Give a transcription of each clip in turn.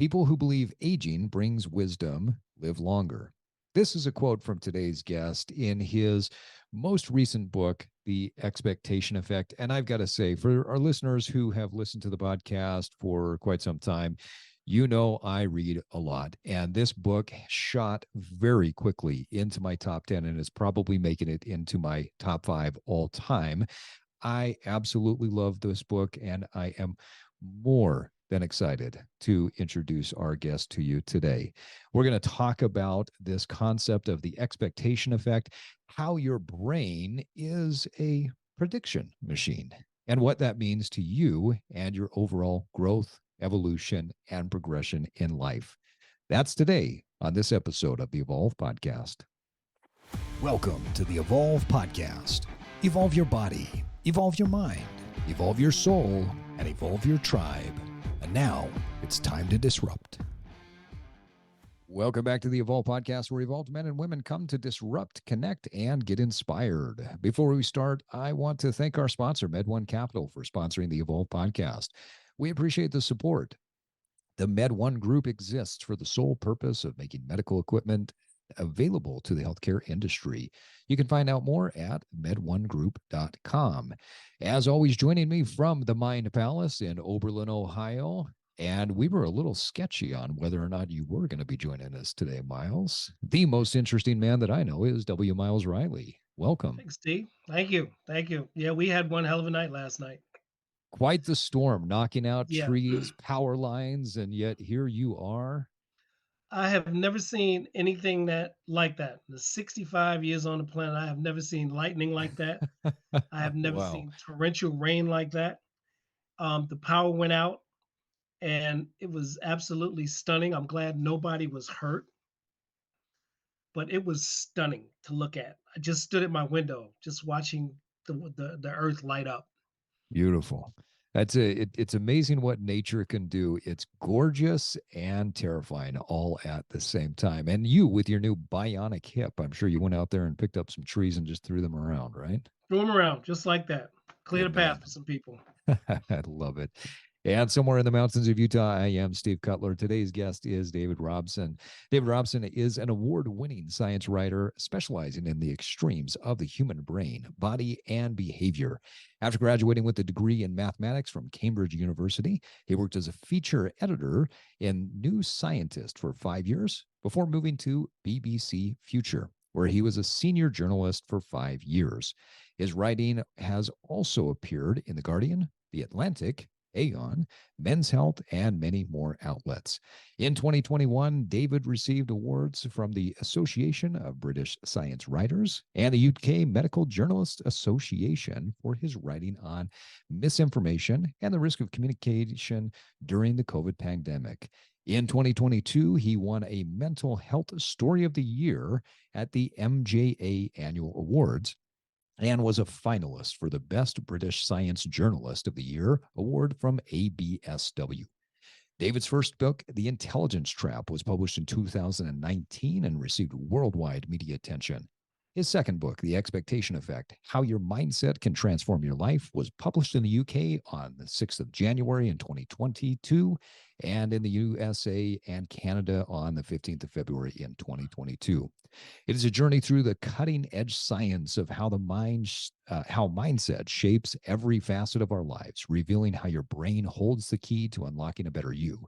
People who believe aging brings wisdom live longer. This is a quote from today's guest in his most recent book, The Expectation Effect. And I've got to say, for our listeners who have listened to the podcast for quite some time, you know I read a lot. And this book shot very quickly into my top 10 and is probably making it into my top 5 all time. I absolutely love this book, and I am more than excited to introduce our guest to you today. We're going to talk about this concept of the expectation effect, how your brain is a prediction machine, and what that means to you and your overall growth, evolution, and progression in life. That's today on this episode of the Evolve Podcast. Welcome to the Evolve Podcast. Evolve your body, evolve your mind, evolve your soul, and evolve your tribe. And now it's time to disrupt. Welcome back to the Evolve Podcast, where evolved men and women come to disrupt, connect, and get inspired. Before we start, I want to thank our sponsor, MedOne Capital, for sponsoring the Evolve Podcast. We appreciate the support. The MedOne Group exists for the sole purpose of making medical equipment available to the healthcare industry. You can find out more at medonegroup.com. As always, joining me from the Mind Palace in Oberlin, Ohio, and we were a little sketchy on whether or not you were going to be joining us today, Myles. The most interesting man that I know is W. Myles Riley. Welcome. Thanks, Steve. Thank you. Thank you. Yeah, we had one hell of a night last night. Quite the storm, knocking out Yeah. trees, power lines, and yet here you are. I have never seen anything like that. The 65 years on the planet, I have never seen lightning like that. I have never Wow. seen torrential rain like that. The power went out, and it was absolutely stunning. I'm glad nobody was hurt, but it was stunning to look at. I just stood at my window, just watching the earth light up. Beautiful. It's amazing what nature can do. It's gorgeous and terrifying all at the same time. And you with your new bionic hip, I'm sure you went out there and picked up some trees and just threw them around, right? Threw them around just like that. Clear the Good man. path for some people. I love it. And somewhere in the mountains of Utah, I am Steve Cutler. Today's guest is David Robson. David Robson is an award-winning science writer specializing in the extremes of the human brain, body, and behavior. After graduating with a degree in mathematics from Cambridge University, he worked as a feature editor in New Scientist for 5 years before moving to BBC Future, where he was a senior journalist for 5 years. His writing has also appeared in The Guardian, The Atlantic, Aeon, Men's Health, and many more outlets. In 2021, David received awards from the Association of British Science Writers and the UK Medical Journalists Association for his writing on misinformation and the risk of communication during the COVID pandemic. In 2022, he won a Mental Health Story of the Year at the MJA Annual Awards and was a finalist for the Best British Science Journalist of the Year award from ABSW. David's first book, The Intelligence Trap, was published in 2019 and received worldwide media attention. His second book, The Expectation Effect, How Your Mindset Can Transform Your Life, was published in the UK on the 6th of January in 2022 and in the USA and Canada on the 15th of February in 2022. It is a journey through the cutting-edge science of how mindset shapes every facet of our lives, revealing how your brain holds the key to unlocking a better you.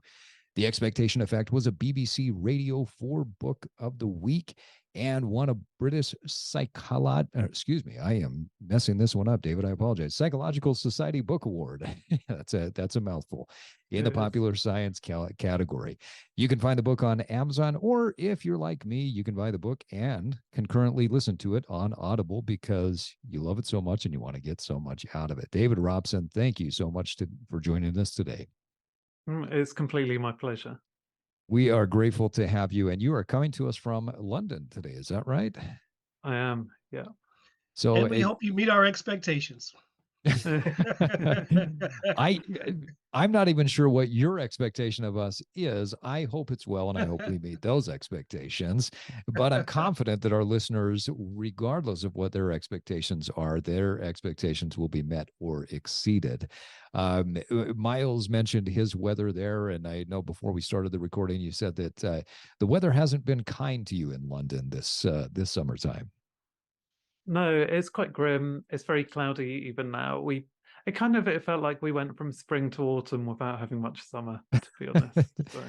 The Expectation Effect was a BBC Radio 4 Book of the Week and won a British I am messing this one up, David. I apologize. Psychological Society Book Award. That's a mouthful in the popular science category. You can find the book on Amazon, or if you're like me, you can buy the book and concurrently listen to it on Audible because you love it so much and you want to get so much out of it. David Robson, thank you so much for joining us today. It's completely my pleasure. We are grateful to have you, and you are coming to us from London today. Is that right? I am, yeah. So, and we hope you meet our expectations. I I'm not even sure what your expectation of us is. I hope it's well, and I hope we meet those expectations. But I'm confident that our listeners, regardless of what their expectations are, their expectations will be met or exceeded. Myles mentioned his weather there, and I know before we started the recording, you said that the weather hasn't been kind to you in London this summertime. No, it's quite grim. It's very cloudy even now. It felt like we went from spring to autumn without having much summer, to be honest. So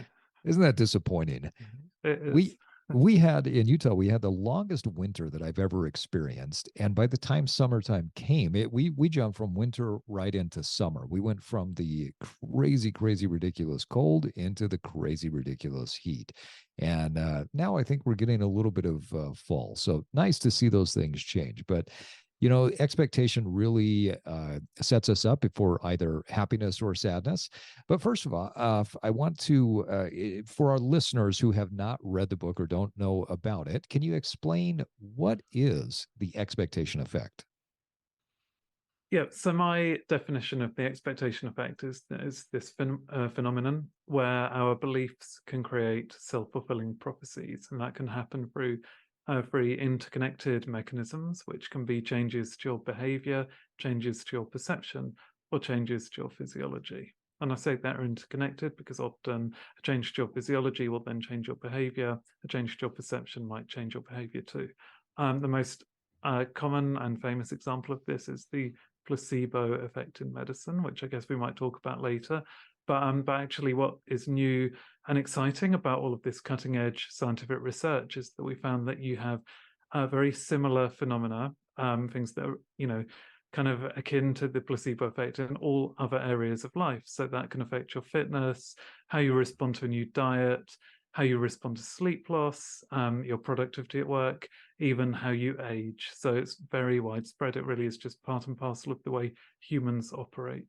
Isn't that disappointing? it is. We had in Utah, we had the longest winter that I've ever experienced. And by the time summertime came, we jumped from winter right into summer. We went from the crazy, crazy, ridiculous cold into the crazy, ridiculous heat. And now I think we're getting a little bit of fall. So nice to see those things change. But expectation really sets us up for either happiness or sadness. But first of all, I want to, for our listeners who have not read the book or don't know about it, can you explain what is the expectation effect? Yeah, so my definition of the expectation effect is this phenomenon where our beliefs can create self-fulfilling prophecies, and that can happen through very interconnected mechanisms, which can be changes to your behavior, changes to your perception, or changes to your physiology. And I say that are interconnected because often a change to your physiology will then change your behavior. A change to your perception might change your behavior too. The most common and famous example of this is the placebo effect in medicine, which I guess we might talk about later. But actually what is new and exciting about all of this cutting edge scientific research is that we found that you have very similar phenomena, things that are, kind of akin to the placebo effect in all other areas of life. So that can affect your fitness, how you respond to a new diet, how you respond to sleep loss, your productivity at work, even how you age. So it's very widespread. It really is just part and parcel of the way humans operate.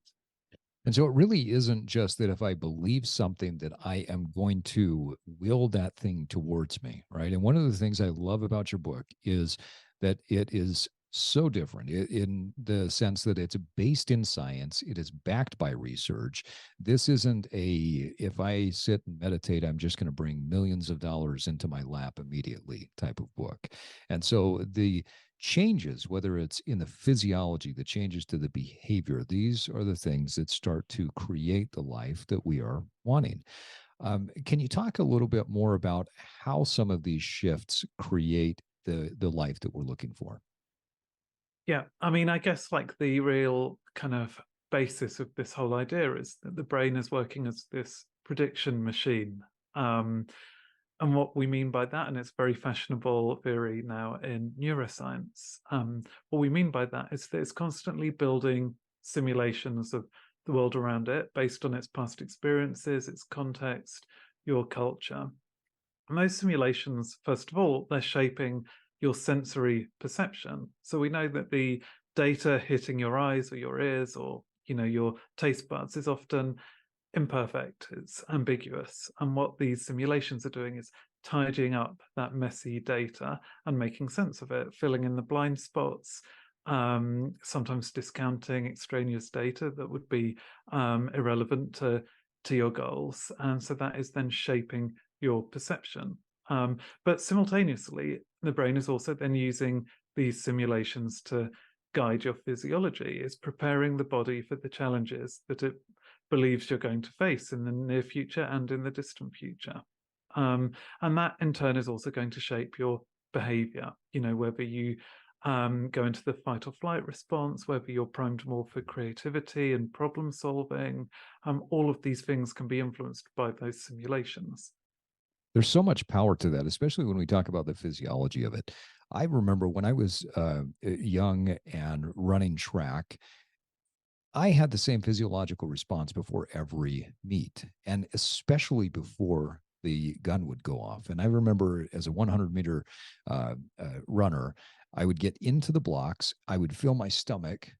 And so it really isn't just that if I believe something that I am going to will that thing towards me, right? And one of the things I love about your book is that it is so different in the sense that it's based in science. It is backed by research. This isn't if I sit and meditate, I'm just going to bring millions of dollars into my lap immediately type of book. And so the changes, whether it's in the physiology, the changes to the behavior, these are the things that start to create the life that we are wanting. Can you talk a little bit more about how some of these shifts create the life that we're looking for? Yeah, I mean, I guess like the real kind of basis of this whole idea is that the brain is working as this prediction machine. And what we mean by that, and it's very fashionable theory now in neuroscience, what we mean by that is that it's constantly building simulations of the world around it based on its past experiences, its context, your culture. And those simulations, first of all, they're shaping your sensory perception. So we know that the data hitting your eyes or your ears or your taste buds is often imperfect, it's ambiguous. And what these simulations are doing is tidying up that messy data and making sense of it, filling in the blind spots, sometimes discounting extraneous data that would be irrelevant to your goals. And so that is then shaping your perception. But simultaneously, the brain is also then using these simulations to guide your physiology. It's preparing the body for the challenges that it believes you're going to face in the near future and in the distant future. And that in turn is also going to shape your behavior, whether you go into the fight or flight response, whether you're primed more for creativity and problem solving. All of these things can be influenced by those simulations. There's so much power to that, especially when we talk about the physiology of it. I remember when I was young and running track, I had the same physiological response before every meet, and especially before the gun would go off. And I remember as a 100-meter runner, I would get into the blocks. I would feel my stomach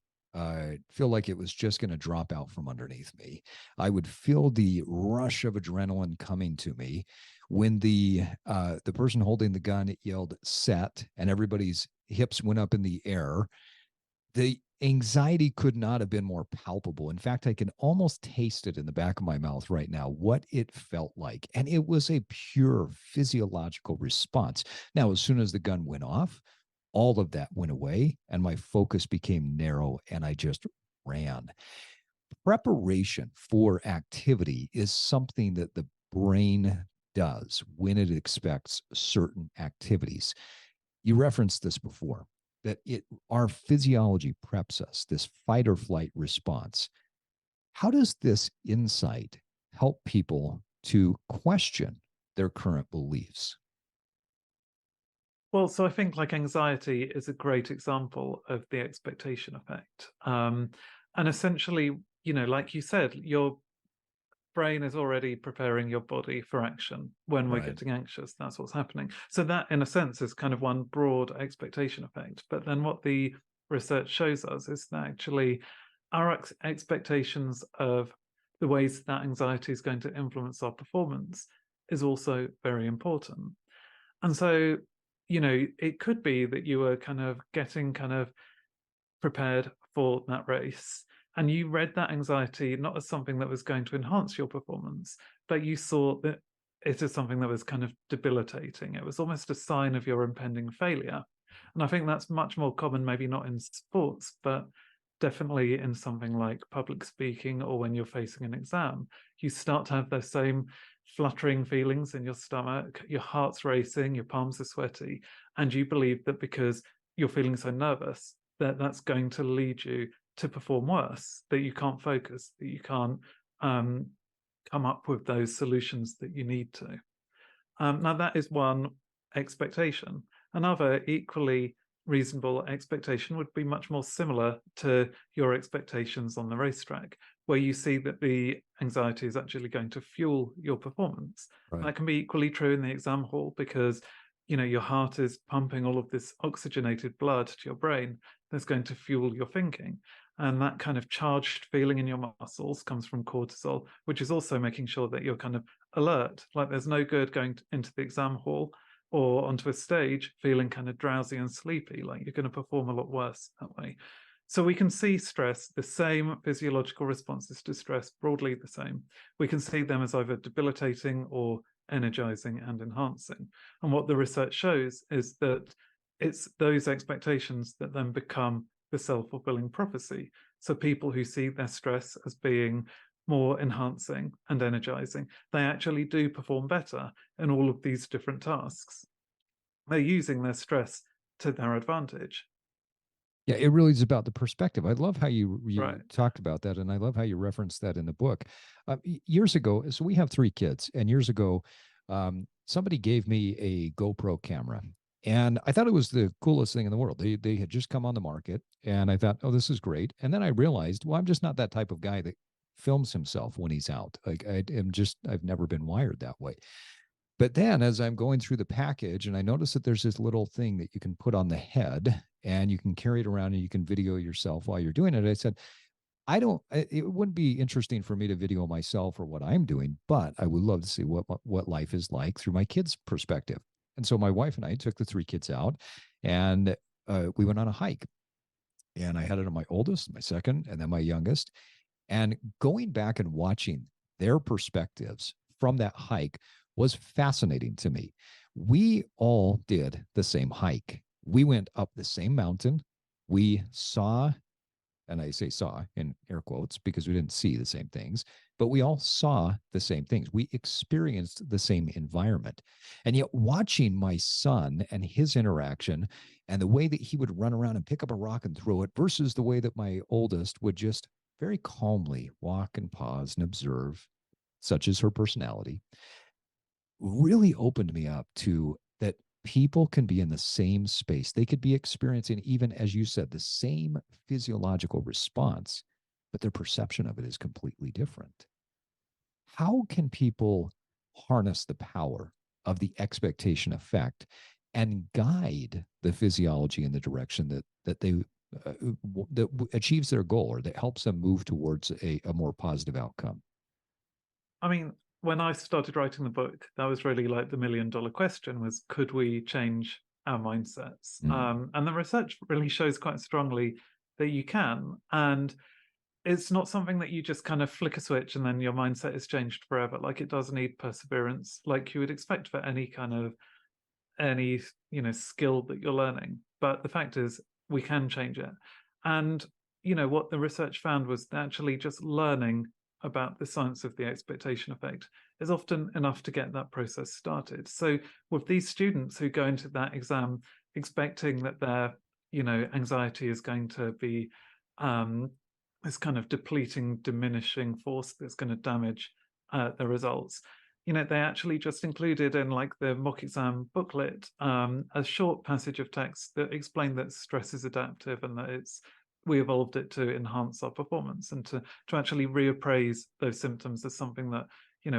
feel like it was just going to drop out from underneath me. I would feel the rush of adrenaline coming to me when the person holding the gun yelled "set" and everybody's hips went up in the air. the anxiety could not have been more palpable. In fact, I can almost taste it in the back of my mouth right now, what it felt like. And it was a pure physiological response. Now, as soon as the gun went off, all of that went away and my focus became narrow and I just ran. Preparation for activity is something that the brain does when it expects certain activities. You referenced this before, that our physiology preps us, this fight or flight response. How does this insight help people to question their current beliefs? Well, so I think like anxiety is a great example of the expectation effect. And essentially, like you said, your brain is already preparing your body for action when we're getting anxious. That's what's happening. So that, in a sense, is kind of one broad expectation effect. But then what the research shows us is that actually our expectations of the ways that anxiety is going to influence our performance is also very important. And so, it could be that you were kind of getting kind of prepared for that race, and you read that anxiety not as something that was going to enhance your performance, but you saw that it is something that was kind of debilitating. It was almost a sign of your impending failure. And I think that's much more common, maybe not in sports, but definitely in something like public speaking or when you're facing an exam. You start to have those same fluttering feelings in your stomach, your heart's racing, your palms are sweaty, and you believe that because you're feeling so nervous, that's going to lead you to perform worse, that you can't focus, that you can't come up with those solutions that you need to. Now, that is one expectation. Another equally reasonable expectation would be much more similar to your expectations on the racetrack, where you see that the anxiety is actually going to fuel your performance. Right. That can be equally true in the exam hall because your heart is pumping all of this oxygenated blood to your brain that's going to fuel your thinking. And that kind of charged feeling in your muscles comes from cortisol, which is also making sure that you're kind of alert. Like there's no good going into the exam hall or onto a stage feeling kind of drowsy and sleepy. Like you're going to perform a lot worse that way. So we can see stress, the same physiological responses to stress, broadly the same. We can see them as either debilitating or energizing and enhancing. And what the research shows is that it's those expectations that then become the self-fulfilling prophecy. So people who see their stress as being more enhancing and energizing, they actually do perform better in all of these different tasks. They're using their stress to their advantage. Yeah, it really is about the perspective. I love how you Right. talked about that, and I love how you referenced that in the book. Years ago, so we have 3 kids, and years ago, somebody gave me a GoPro camera, and I thought it was the coolest thing in the world. They had just come on the market, and I thought, oh, this is great. And then I realized, well, I'm just not that type of guy that films himself when he's out. Like I've never been wired that way. But then as I'm going through the package and I notice that there's this little thing that you can put on the head and you can carry it around and you can video yourself while you're doing it. I said, it wouldn't be interesting for me to video myself or what I'm doing, but I would love to see what life is like through my kids' perspective. And so my wife and I took the 3 kids out and we went on a hike. And I had it on my oldest, my second, and then my youngest. And going back and watching their perspectives from that hike was fascinating to me. We all did the same hike. We went up the same mountain. We saw, and I say saw in air quotes because we didn't see the same things, but we all saw the same things. We experienced the same environment. And yet watching my son and his interaction and the way that he would run around and pick up a rock and throw it versus the way that my oldest would just very calmly walk and pause and observe, such as her personality, really opened me up to that people can be in the same space. They could be experiencing, even as you said, the same physiological response, but their perception of it is completely different. How can people harness the power of the expectation effect and guide the physiology in the direction that achieves their goal or that helps them move towards a more positive outcome? I mean, when I started writing the book, that was really like the $1 million question was, could we change our mindsets? And the research really shows quite strongly that you can. And it's not something that you just kind of flick a switch and then your mindset is changed forever. Like, it does need perseverance, like you would expect for any skill that you're learning. But the fact is, we can change it. And what the research found was that actually just learning about the science of the expectation effect is often enough to get that process started. So with these students who go into that exam expecting that their anxiety is going to be this kind of depleting, diminishing force that's going to damage the results, they actually just included in like the mock exam booklet a short passage of text that explained that stress is adaptive and that we evolved it to enhance our performance and to actually reappraise those symptoms as something that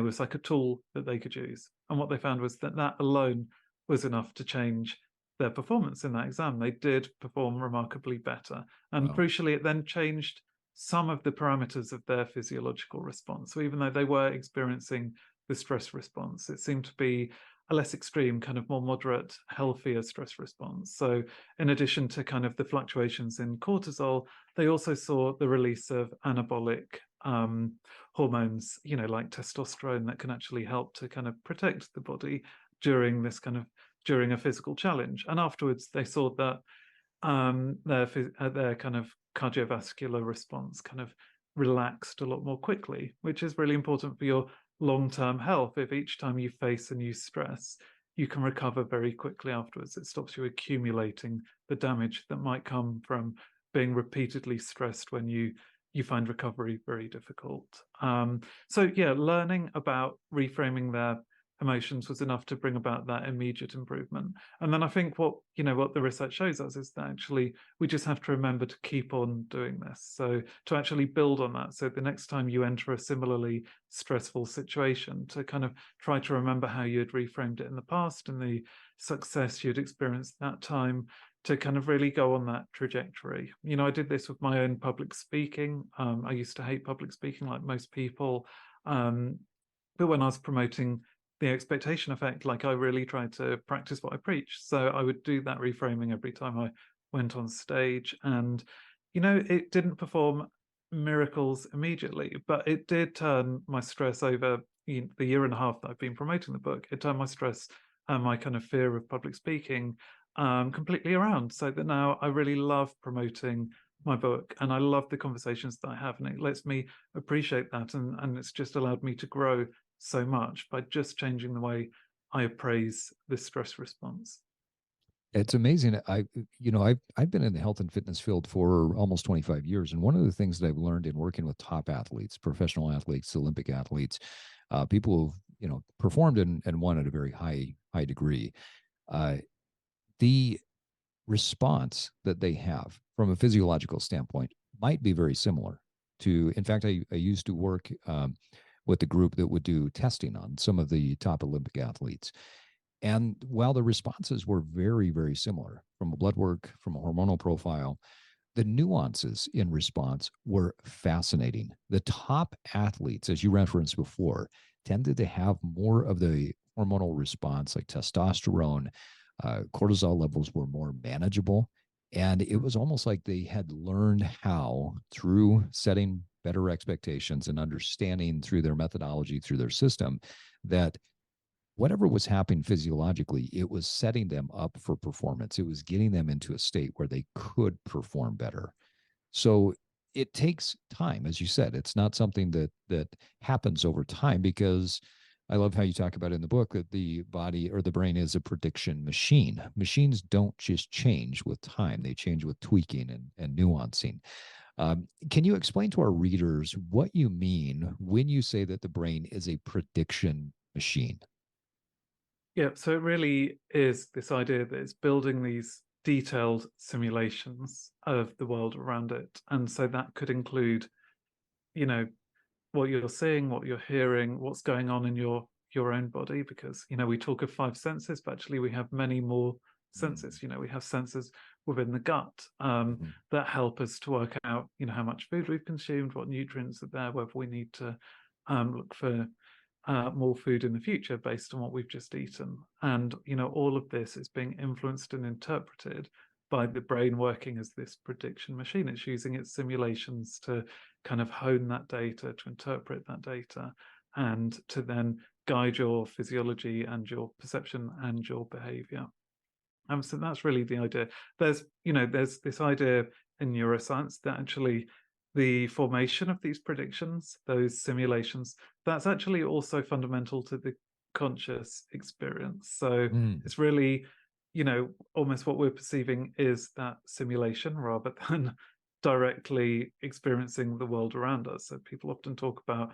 was like a tool that they could use. And what they found was that alone was enough to change their performance in that exam. They did perform remarkably better, and crucially, it then changed some of the parameters of their physiological response. So even though they were experiencing the stress response, it seemed to be a less extreme, kind of more moderate, healthier stress response. So in addition to kind of the fluctuations in cortisol, they also saw the release of anabolic hormones, like testosterone, that can actually help to kind of protect the body during a physical challenge. And afterwards, they saw that their kind of cardiovascular response kind of relaxed a lot more quickly, which is really important for your long-term health. If each time you face a new stress, you can recover very quickly afterwards, it stops you accumulating the damage that might come from being repeatedly stressed when you find recovery very difficult. So yeah, learning about reframing their emotions was enough to bring about that immediate improvement. And then I think what the research shows us is that actually we just have to remember to keep on doing this. So to actually build on that. So the next time you enter a similarly stressful situation, to kind of try to remember how you had reframed it in the past and the success you'd experienced that time, to kind of really go on that trajectory. I did this with my own public speaking. I used to hate public speaking like most people. But when I was promoting the expectation effect, like, I really tried to practice what I preach. So I would do that reframing every time I went on stage. And, it didn't perform miracles immediately, but it did turn my stress over the year and a half that I've been promoting the book. It turned my stress and my kind of fear of public speaking completely around, so that now I really love promoting my book and I love the conversations that I have, and it lets me appreciate that. And it's just allowed me to grow so much by just changing the way I appraise the stress response. It's amazing. I've been in the health and fitness field for almost 25 years. And one of the things that I've learned in working with top athletes, professional athletes, Olympic athletes, people who've, performed and won at a very high degree, the response that they have from a physiological standpoint might be very similar to, in fact, I used to work with the group that would do testing on some of the top Olympic athletes. And while the responses were very, very similar from a blood work, from a hormonal profile, the nuances in response were fascinating. The top athletes, as you referenced before, tended to have more of the hormonal response, like testosterone. Cortisol levels were more manageable. And it was almost like they had learned how, through setting better expectations and understanding through their methodology, through their system, that whatever was happening physiologically, it was setting them up for performance. It was getting them into a state where they could perform better. So it takes time, as you said. It's not something that happens over time, because I love how you talk about in the book that the body or the brain is a prediction machine. Machines don't just change with time. They change with tweaking and nuancing. Can you explain to our readers what you mean when you say that the brain is a prediction machine? Yeah, so it really is this idea that it's building these detailed simulations of the world around it. And so that could include, what you're seeing, what you're hearing, what's going on in your own body, because we talk of 5 senses, but actually we have many more senses. We have senses within the gut that help us to work out how much food we've consumed, what nutrients are there, whether we need to look for more food in the future based on what we've just eaten. And all of this is being influenced and interpreted by the brain working as this prediction machine. It's using its simulations to kind of hone that data, to interpret that data, and to then guide your physiology and your perception and your behavior. So that's really the idea. There's this idea in neuroscience that actually the formation of these predictions, those simulations, that's actually also fundamental to the conscious experience. So it's really, almost what we're perceiving is that simulation rather than directly experiencing the world around us. So people often talk about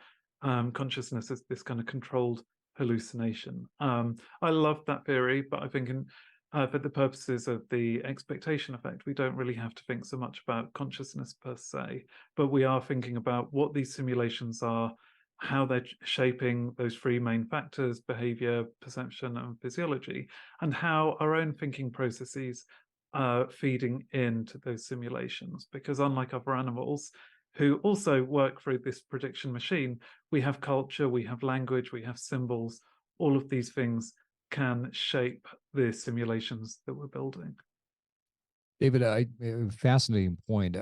consciousness as this kind of controlled hallucination. I love that theory, but I think for the purposes of the expectation effect, we don't really have to think so much about consciousness per se, but we are thinking about what these simulations are, how they're shaping those three main factors: behavior, perception, and physiology, and how our own thinking processes are feeding into those simulations. Because unlike other animals who also work through this prediction machine, we have culture, we have language, we have symbols. All of these things can shape the simulations that we're building. David, fascinating point.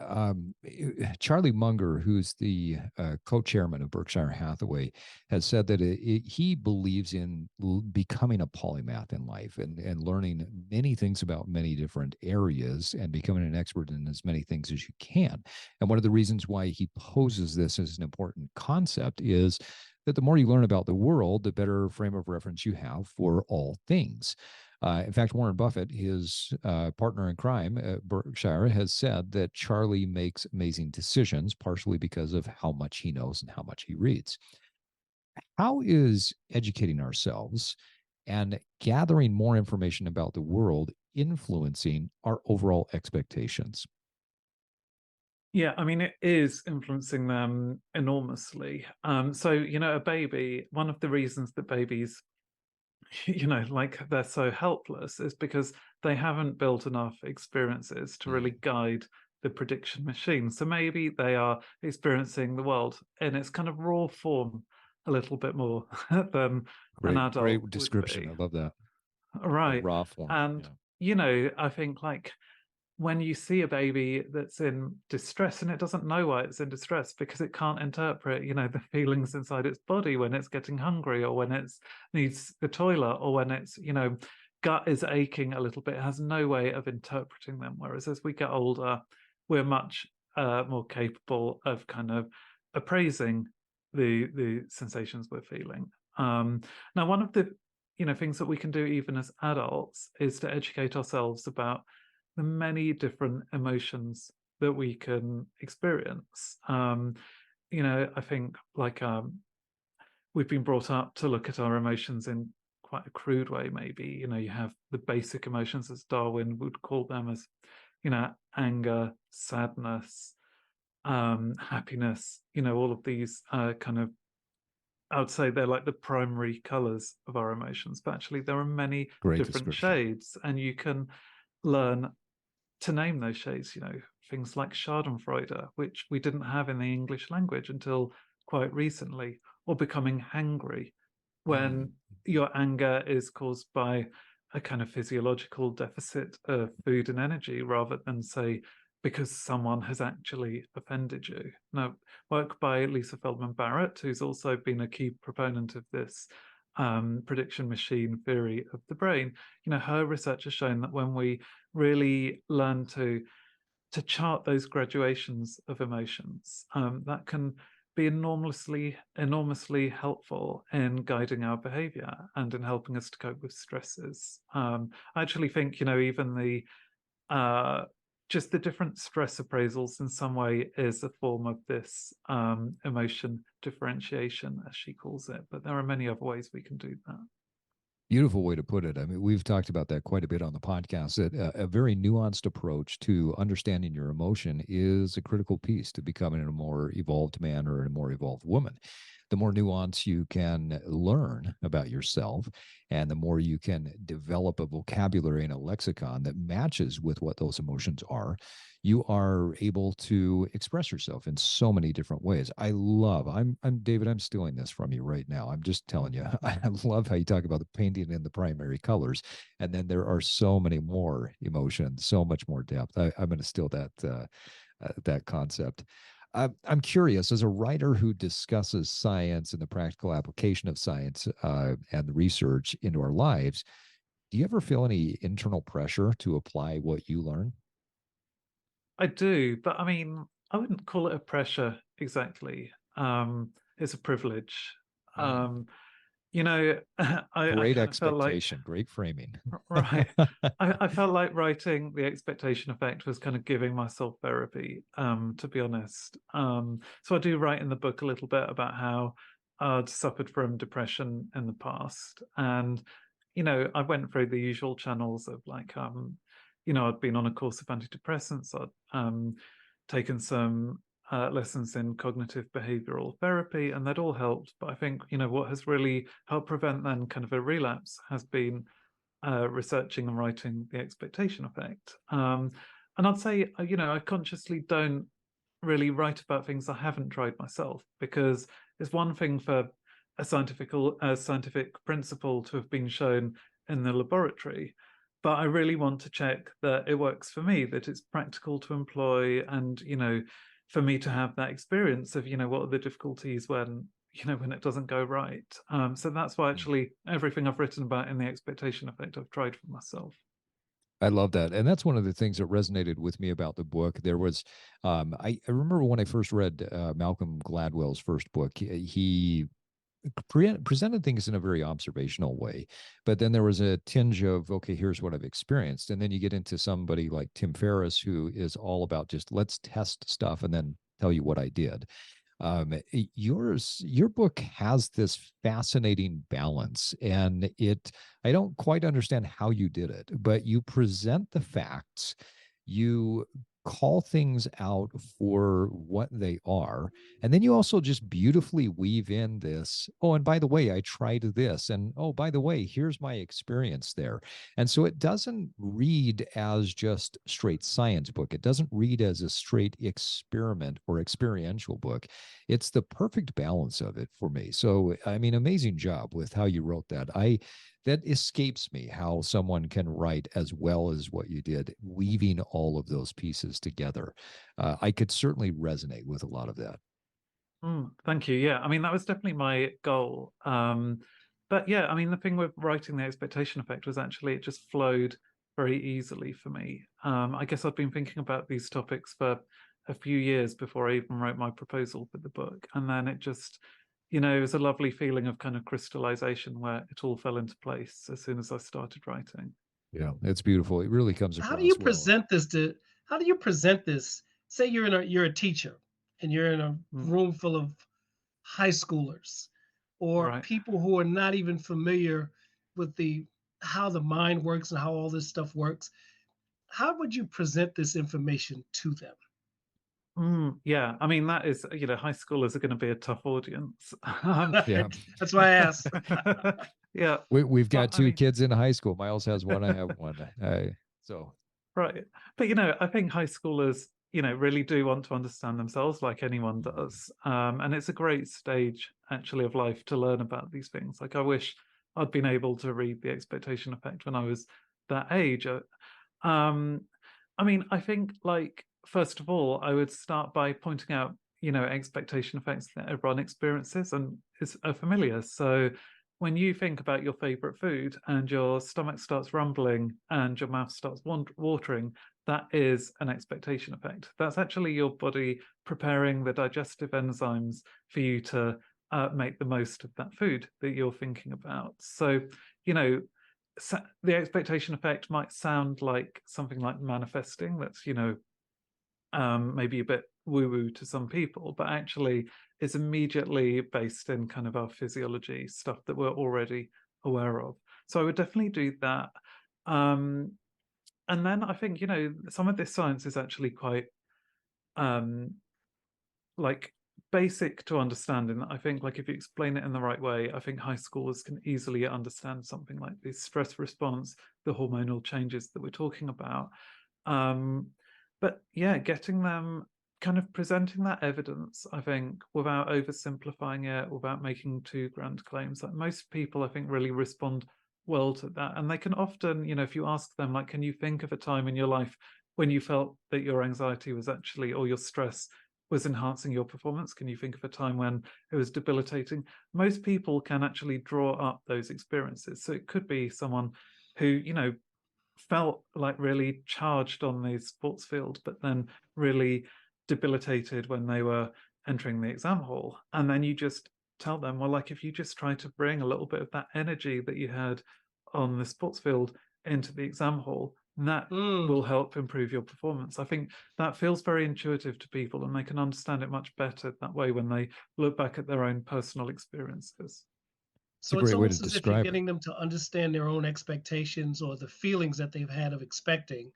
Charlie Munger, who's the co-chairman of Berkshire Hathaway, has said that he believes in becoming a polymath in life and learning many things about many different areas and becoming an expert in as many things as you can. And one of the reasons why he poses this as an important concept is that the more you learn about the world, the better frame of reference you have for all things. In fact, Warren Buffett, his partner in crime at Berkshire, has said that Charlie makes amazing decisions, partially because of how much he knows and how much he reads. How is educating ourselves and gathering more information about the world influencing our overall expectations? Yeah, I mean, it is influencing them enormously. So, a baby, one of the reasons that babies, like they're so helpless is because they haven't built enough experiences to really guide the prediction machine. So maybe they are experiencing the world in its kind of raw form a little bit more than an adult. Great description. I love that. Right. Raw form. And, I think like when you see a baby that's in distress and it doesn't know why it's in distress because it can't interpret, the feelings inside its body when it's getting hungry or when it needs the toilet or when it's, gut is aching a little bit, it has no way of interpreting them. Whereas as we get older, we're much more capable of kind of appraising the sensations we're feeling. Now, one of the, things that we can do even as adults is to educate ourselves about the many different emotions that we can experience. I think like we've been brought up to look at our emotions in quite a crude way, maybe. You have the basic emotions, as Darwin would call them, as, anger, sadness, happiness, all of these kind of, I would say they're like the primary colors of our emotions, but actually there are many different shades, and you can learn to name those shades, things like schadenfreude, which we didn't have in the English language until quite recently, or becoming hangry, when your anger is caused by a kind of physiological deficit of food and energy, rather than, say, because someone has actually offended you. Now, work by Lisa Feldman Barrett, who's also been a key proponent of this prediction machine theory of the brain, her research has shown that when we really learn to chart those graduations of emotions, that can be enormously helpful in guiding our behavior and in helping us to cope with stresses. I actually think, even the just the different stress appraisals in some way is a form of this emotion differentiation, as she calls it. But there are many other ways we can do that. Beautiful way to put it. I mean, we've talked about that quite a bit on the podcast, that a very nuanced approach to understanding your emotion is a critical piece to becoming a more evolved man or a more evolved woman. the more nuance you can learn about yourself, and the more you can develop a vocabulary and a lexicon that matches with what those emotions are, you are able to express yourself in so many different ways. I'm David, I'm stealing this from you right now. I'm just telling you, I love how you talk about the painting in the primary colors. And then there are so many more emotions, so much more depth. I'm going to steal that concept. I'm curious, as a writer who discusses science and the practical application of science and the research into our lives, do you ever feel any internal pressure to apply what you learn? I do, but I mean, I wouldn't call it a pressure exactly. It's a privilege. Um, you know, I Great kind of felt like, expectation, great framing. right. I felt like writing The Expectation Effect was kind of giving myself therapy, to be honest. So I do write in the book a little bit about how I'd suffered from depression in the past. And, I went through the usual channels of like, I'd been on a course of antidepressants. I'd taken some lessons in cognitive behavioral therapy, and that all helped. But I think, what has really helped prevent then kind of a relapse has been researching and writing The Expectation Effect. And I'd say, I consciously don't really write about things I haven't tried myself, because it's one thing for a scientific principle to have been shown in the laboratory, but I really want to check that it works for me, that it's practical to employ, and for me to have that experience of what are the difficulties when it doesn't go right. So that's why actually everything I've written about in The Expectation Effect I've tried for myself. I love that. And that's one of the things that resonated with me about the book. There was, I remember when I first read Malcolm Gladwell's first book, he presented things in a very observational way, but then there was a tinge of, okay, here's what I've experienced. And then you get into somebody like Tim Ferriss, who is all about just let's test stuff and then tell you what I did. Your book has this fascinating balance, and I don't quite understand how you did it, but you present the facts, you call things out for what they are, and then you also just beautifully weave in this, oh, and by the way, I tried this, and oh, by the way, here's my experience there. And so it doesn't read as just straight science book, it doesn't read as a straight experiment or experiential book. It's the perfect balance of it for me. So I mean, amazing job with how you wrote that. That escapes me how someone can write as well as what you did, weaving all of those pieces together. I could certainly resonate with a lot of that. Thank you. Yeah, I mean, that was definitely my goal. But yeah, I mean, the thing with writing The Expectation Effect was actually it just flowed very easily for me. I guess I'd been thinking about these topics for a few years before I even wrote my proposal for the book. And then it just, it was a lovely feeling of kind of crystallization where it all fell into place as soon as I started writing. Yeah, it's beautiful. It really comes How do you across well. present this to how do you present this? Say you're a teacher and you're in a Mm, room full of high schoolers or right. people who are not even familiar with the how the mind works and how all this stuff works. How would you present this information to them? Yeah, I mean, that is, high schoolers are going to be a tough audience. Yeah. That's why I asked. Yeah, We've but got I two mean, kids in high school. Miles has one, I have one. So right. But, I think high schoolers, really do want to understand themselves like anyone does. And it's a great stage, actually, of life to learn about these things. Like, I wish I'd been able to read The Expectation Effect when I was that age. Um, I mean, I think, like, first of all, I would start by pointing out, expectation effects that everyone experiences and are familiar. So when you think about your favorite food and your stomach starts rumbling and your mouth starts watering, that is an expectation effect. That's actually your body preparing the digestive enzymes for you to make the most of that food that you're thinking about. So, you know, the expectation effect might sound like something like manifesting. That's, maybe a bit woo-woo to some people, but actually is immediately based in kind of our physiology, stuff that we're already aware of. So I would definitely do that. And then I think, some of this science is actually quite like basic to understanding. I think like if you explain it in the right way, I think high schoolers can easily understand something like the stress response, the hormonal changes that we're talking about. But yeah, getting them kind of presenting that evidence, I think, without oversimplifying it, without making too grand claims. Like most people, I think, really respond well to that. And they can often, you know, if you ask them, like, can you think of a time in your life when you felt that your anxiety was actually, or your stress was enhancing your performance? Can you think of a time when it was debilitating? Most people can actually draw up those experiences. So it could be someone who, you know, felt like really charged on the sports field, but then really debilitated when they were entering the exam hall. And then you just tell them, well, like if you just try to bring a little bit of that energy that you had on the sports field into the exam hall, that will help improve your performance. I think that feels very intuitive to people, and they can understand it much better that way when they look back at their own personal experiences. It's a So it's great way to almost as if you're describe it. getting them to understand their own expectations or the feelings that they've had of expecting.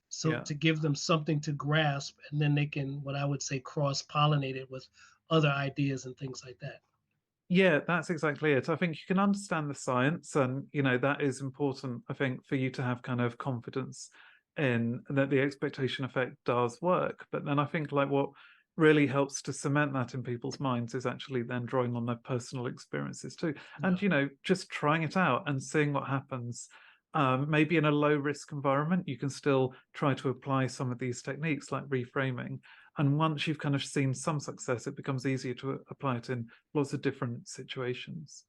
So Yeah. to give them something to grasp, and then they can, what I would say, cross-pollinate it with other ideas and things like that. Yeah, that's exactly it. I think you can understand the science, and you know that is important, I think, for you to have kind of confidence in that the expectation effect does work. But then I think like what really helps to cement that in people's minds is actually then drawing on their personal experiences too. And Yeah. you know, just trying it out and seeing what happens. Maybe in a low risk environment, you can still try to apply some of these techniques like reframing. And once you've kind of seen some success, it becomes easier to apply it in lots of different situations.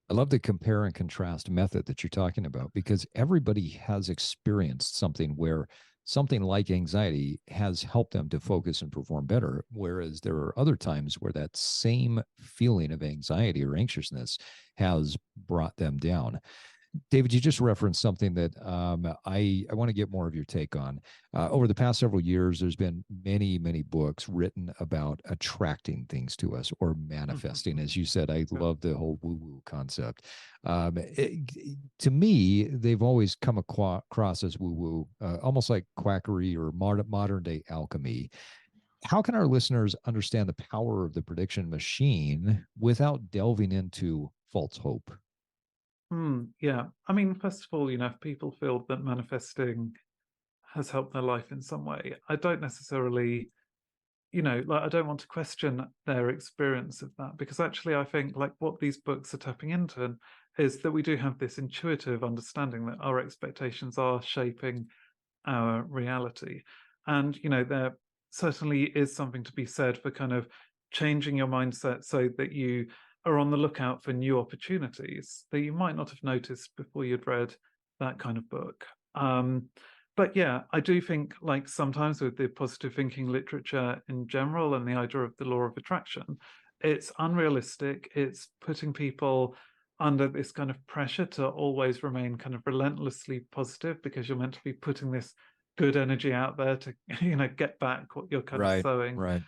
I love the compare and contrast method that you're talking about, because everybody has experienced something where something like anxiety has helped them to focus and perform better. Whereas there are other times where that same feeling of anxiety or anxiousness has brought them down. David, you just referenced something that I want to get more of your take on. Over the past several years, there's been many books written about attracting things to us or manifesting. As you said, I love the whole woo-woo concept. To me, they've always come across as woo-woo, almost like quackery or modern day alchemy. How can our listeners understand the power of the prediction machine without delving into false hope? Yeah, I mean, first of all, you know, if people feel that manifesting has helped their life in some way, I don't necessarily, you know, like I don't want to question their experience of that, because actually I think like what these books are tapping into is that we do have this intuitive understanding that our expectations are shaping our reality. And, you know, there certainly is something to be said for kind of changing your mindset so that you are on the lookout for new opportunities that you might not have noticed before you'd read that kind of book. But yeah, I do think like sometimes with the positive thinking literature in general and the idea of the law of attraction, it's unrealistic. It's putting people under this kind of pressure to always remain kind of relentlessly positive, because you're meant to be putting this good energy out there to, you know, get back what you're kind of sowing. Right.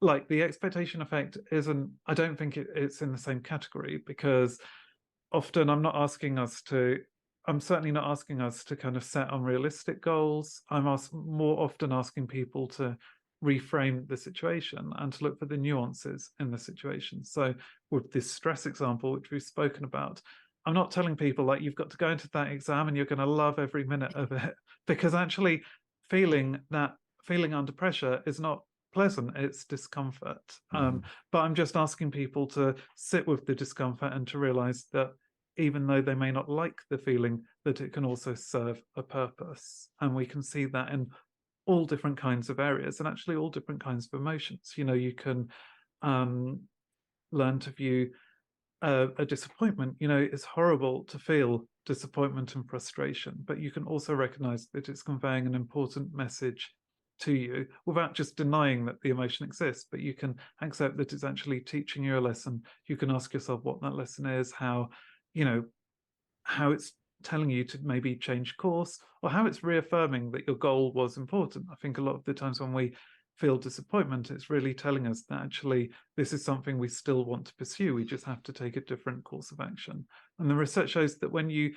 Like the expectation effect isn't, I don't think it's in the same category, because often I'm certainly not asking us to kind of set unrealistic goals. I'm more often asking people to reframe the situation and to look for the nuances in the situation. So with this stress example, which we've spoken about, I'm not telling people like you've got to go into that exam and you're going to love every minute of it, because actually feeling under pressure is not pleasant, it's discomfort. But I'm just asking people to sit with the discomfort and to realize that even though they may not like the feeling, that it can also serve a purpose. And we can see that in all different kinds of areas, and actually all different kinds of emotions. You know, you can learn to view a disappointment. You know, it's horrible to feel disappointment and frustration, but you can also recognize that it's conveying an important message to you without just denying that the emotion exists, but you can accept that it's actually teaching you a lesson. You can ask yourself what that lesson is, how, you know, how it's telling you to maybe change course, or how it's reaffirming that your goal was important. I think a lot of the times when we feel disappointment, it's really telling us that actually this is something we still want to pursue. We just have to take a different course of action. And the research shows that when you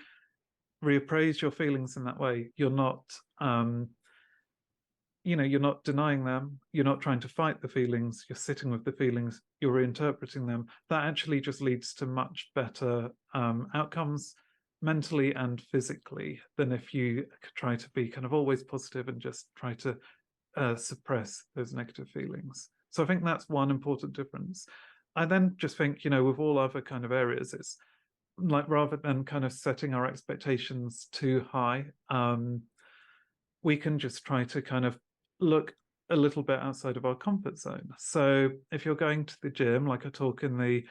reappraise your feelings in that way, you're not you're not denying them, you're not trying to fight the feelings, you're sitting with the feelings, you're reinterpreting them. That actually just leads to much better outcomes mentally and physically than if you try to be kind of always positive and just try to suppress those negative feelings. So I think that's one important difference. I then just think, with all other kind of areas, it's like, rather than kind of setting our expectations too high, we can just try to kind of look a little bit outside of our comfort zone. So if you're going to the gym, like I talk in the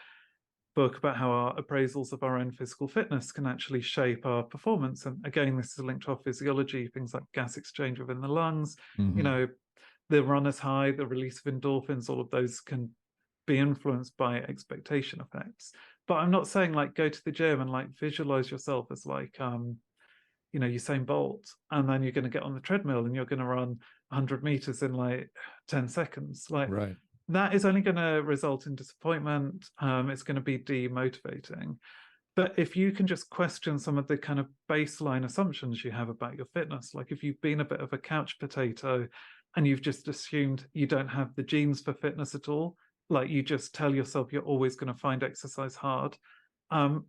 book about how our appraisals of our own physical fitness can actually shape our performance. And again, this is linked to our physiology, things like gas exchange within the lungs, the runner's high, the release of endorphins, all of those can be influenced by expectation effects. But I'm not saying like go to the gym and like visualize yourself as like Usain Bolt, and then you're going to get on the treadmill and you're going to run 100 meters in like 10 seconds. Like, right. That is only going to result in disappointment. It's going to be demotivating. But if you can just question some of the kind of baseline assumptions you have about your fitness, like if you've been a bit of a couch potato and you've just assumed you don't have the genes for fitness at all, like you just tell yourself you're always going to find exercise hard,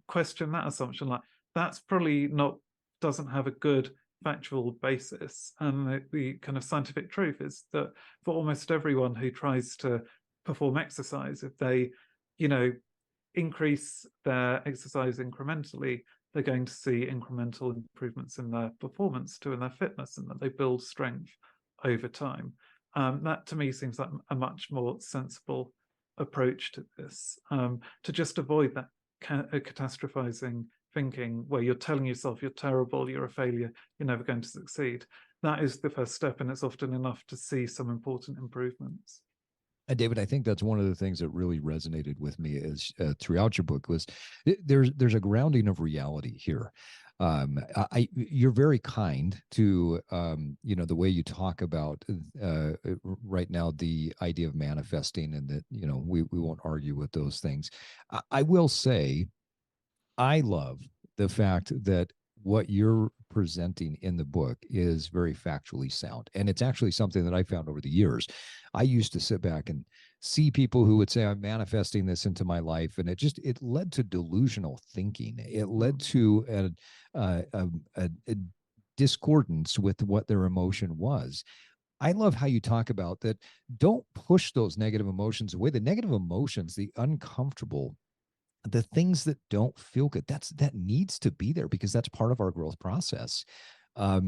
question that assumption. Like, that's probably doesn't have a good factual basis. And the kind of scientific truth is that for almost everyone who tries to perform exercise, if they, increase their exercise incrementally, they're going to see incremental improvements in their performance too, in their fitness, and that they build strength over time. That to me seems like a much more sensible approach to this, to just avoid that catastrophizing thinking where you're telling yourself you're terrible, you're a failure, you're never going to succeed. That is the first step, and it's often enough to see some important improvements. And David, I think that's one of the things that really resonated with me is throughout your book was there's a grounding of reality here. You're very kind to the way you talk about right now the idea of manifesting, and that we won't argue with those things. I will say I love the fact that what you're presenting in the book is very factually sound. And it's actually something that I found over the years. I used to sit back and see people who would say, I'm manifesting this into my life. And it led to delusional thinking. It led to a discordance with what their emotion was. I love how you talk about that. Don't push those negative emotions away. The negative emotions, the uncomfortable, the things that don't feel good, that needs to be there because that's part of our growth process. What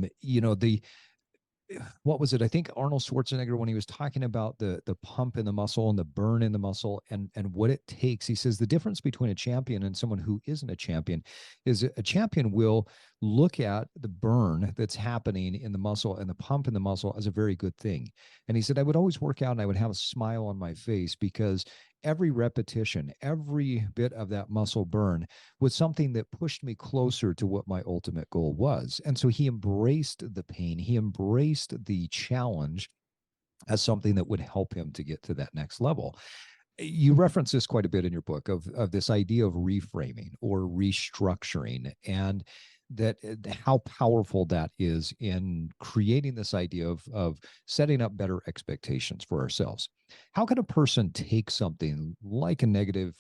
was it? I think Arnold Schwarzenegger, when he was talking about the pump in the muscle and the burn in the muscle and what it takes, he says the difference between a champion and someone who isn't a champion is a champion will look at the burn that's happening in the muscle and the pump in the muscle as a very good thing. And he said, I would always work out and I would have a smile on my face because every repetition, every bit of that muscle burn was something that pushed me closer to what my ultimate goal was. And so he embraced the pain. He embraced the challenge as something that would help him to get to that next level. You reference this quite a bit in your book of this idea of reframing or restructuring, and that how powerful that is in creating this idea of setting up better expectations for ourselves. How can a person take something like a negative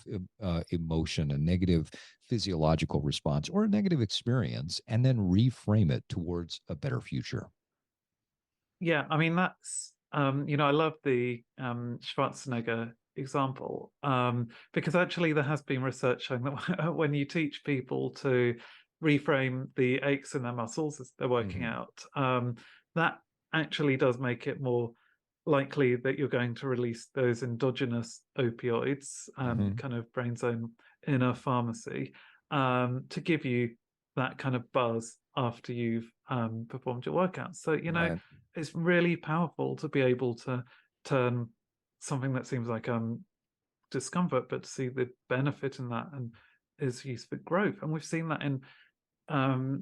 emotion, a negative physiological response, or a negative experience, and then reframe it towards a better future? Yeah, I mean, that's, I love the Schwarzenegger example, because actually there has been research showing that when you teach people to reframe the aches in their muscles as they're working out, that actually does make it more likely that you're going to release those endogenous opioids, kind of brain's own inner pharmacy, to give you that kind of buzz after you've performed your workout. So, Right. it's really powerful to be able to turn something that seems like discomfort, but to see the benefit in that and is used for growth. And we've seen that in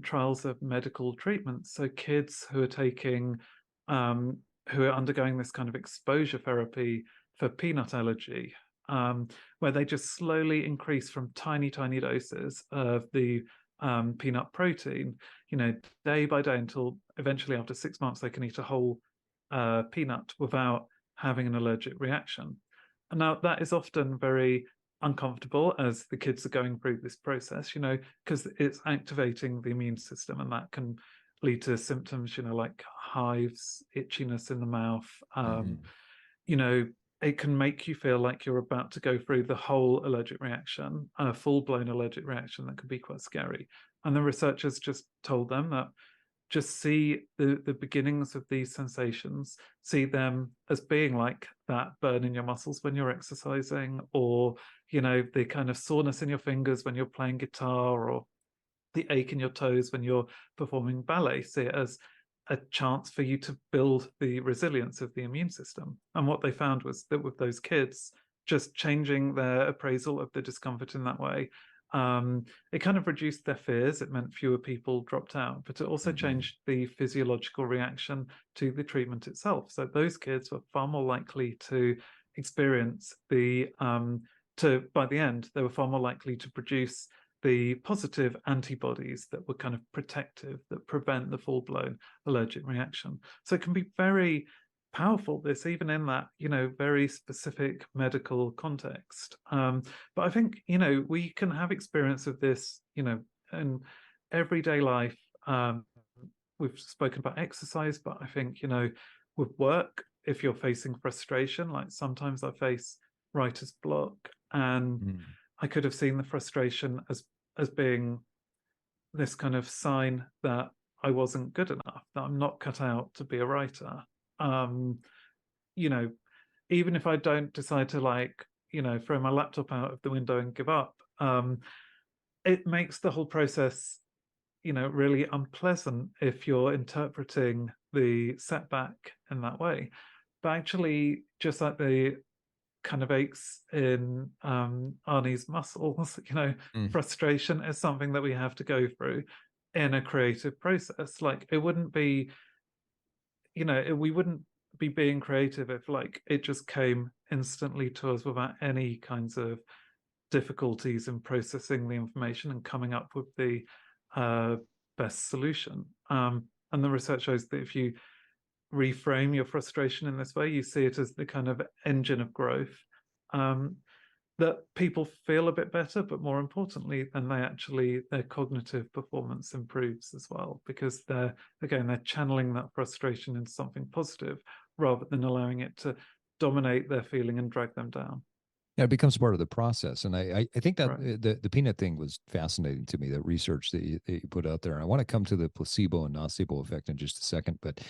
trials of medical treatments. So kids who are taking, who are undergoing this kind of exposure therapy for peanut allergy, where they just slowly increase from tiny doses of the peanut protein, day by day, until eventually after 6 months they can eat a whole peanut without having an allergic reaction. And now that is often very uncomfortable as the kids are going through this process, because it's activating the immune system, and that can lead to symptoms, like hives, itchiness in the mouth. It can make you feel like you're about to go through the whole allergic reaction, a full-blown allergic reaction that could be quite scary. And the researchers just told them that just see the beginnings of these sensations, see them as being like that burn in your muscles when you're exercising, or, the kind of soreness in your fingers when you're playing guitar, or the ache in your toes when you're performing ballet. See it as a chance for you to build the resilience of the immune system. And what they found was that with those kids, just changing their appraisal of the discomfort in that way, it kind of reduced their fears. It meant fewer people dropped out, but it also changed the physiological reaction to the treatment itself. So those kids were far more likely to experience by the end, they were far more likely to produce the positive antibodies that were kind of protective, that prevent the full-blown allergic reaction. So it can be very powerful, this, even in that, very specific medical context. But I think, we can have experience of this, in everyday life. We've spoken about exercise, but I think, with work, if you're facing frustration, like sometimes I face writer's block, and I could have seen the frustration as being this kind of sign that I wasn't good enough, that I'm not cut out to be a writer. Even if I don't decide to throw my laptop out of the window and give up, it makes the whole process, really unpleasant if you're interpreting the setback in that way. But actually, just like the kind of aches in Arnie's muscles, frustration is something that we have to go through in a creative process. Like, it wouldn't be, we wouldn't be being creative if it just came instantly to us without any kinds of difficulties in processing the information and coming up with the best solution. And the research shows that if you reframe your frustration in this way, you see it as the kind of engine of growth, that people feel a bit better, but more importantly, then their cognitive performance improves as well, because they're channeling that frustration into something positive rather than allowing it to dominate their feeling and drag them down. Yeah, it becomes part of the process. And I think that Right. the peanut thing was fascinating to me, the research that you put out there. And I want to come to the placebo and nocebo effect in just a second. But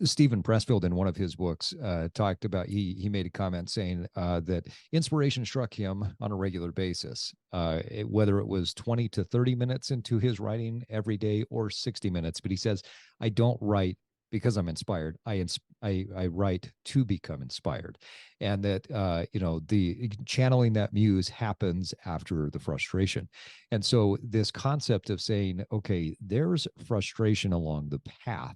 Stephen Pressfield, in one of his books, talked about, he made a comment saying that inspiration struck him on a regular basis, whether it was 20 to 30 minutes into his writing every day or 60 minutes. But he says, I don't write because I'm inspired. I write to become inspired. And that, the channeling that muse happens after the frustration. And so this concept of saying, okay, there's frustration along the path,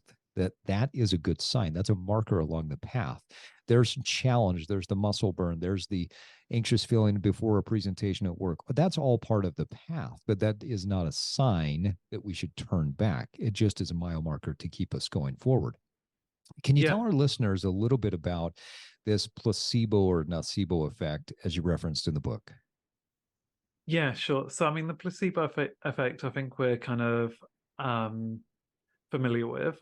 that is a good sign. That's a marker along the path. There's challenge, there's the muscle burn, there's the anxious feeling before a presentation at work. But that's all part of the path, but that is not a sign that we should turn back. It just is a mile marker to keep us going forward. Can you tell our listeners a little bit about this placebo or nocebo effect as you referenced in the book? Yeah, sure. So, I mean, the placebo effect, I think we're kind of familiar with.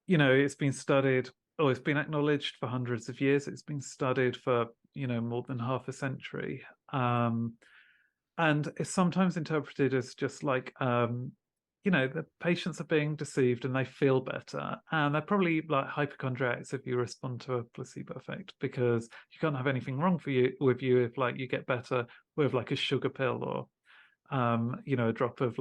It's been studied, or it's been acknowledged for hundreds of years. It's been studied for, more than half a century. And it's sometimes interpreted as just like, the patients are being deceived and they feel better. And they're probably like hypochondriacs if you respond to a placebo effect, because you can't have anything wrong with you if you get better with a sugar pill or, a drop of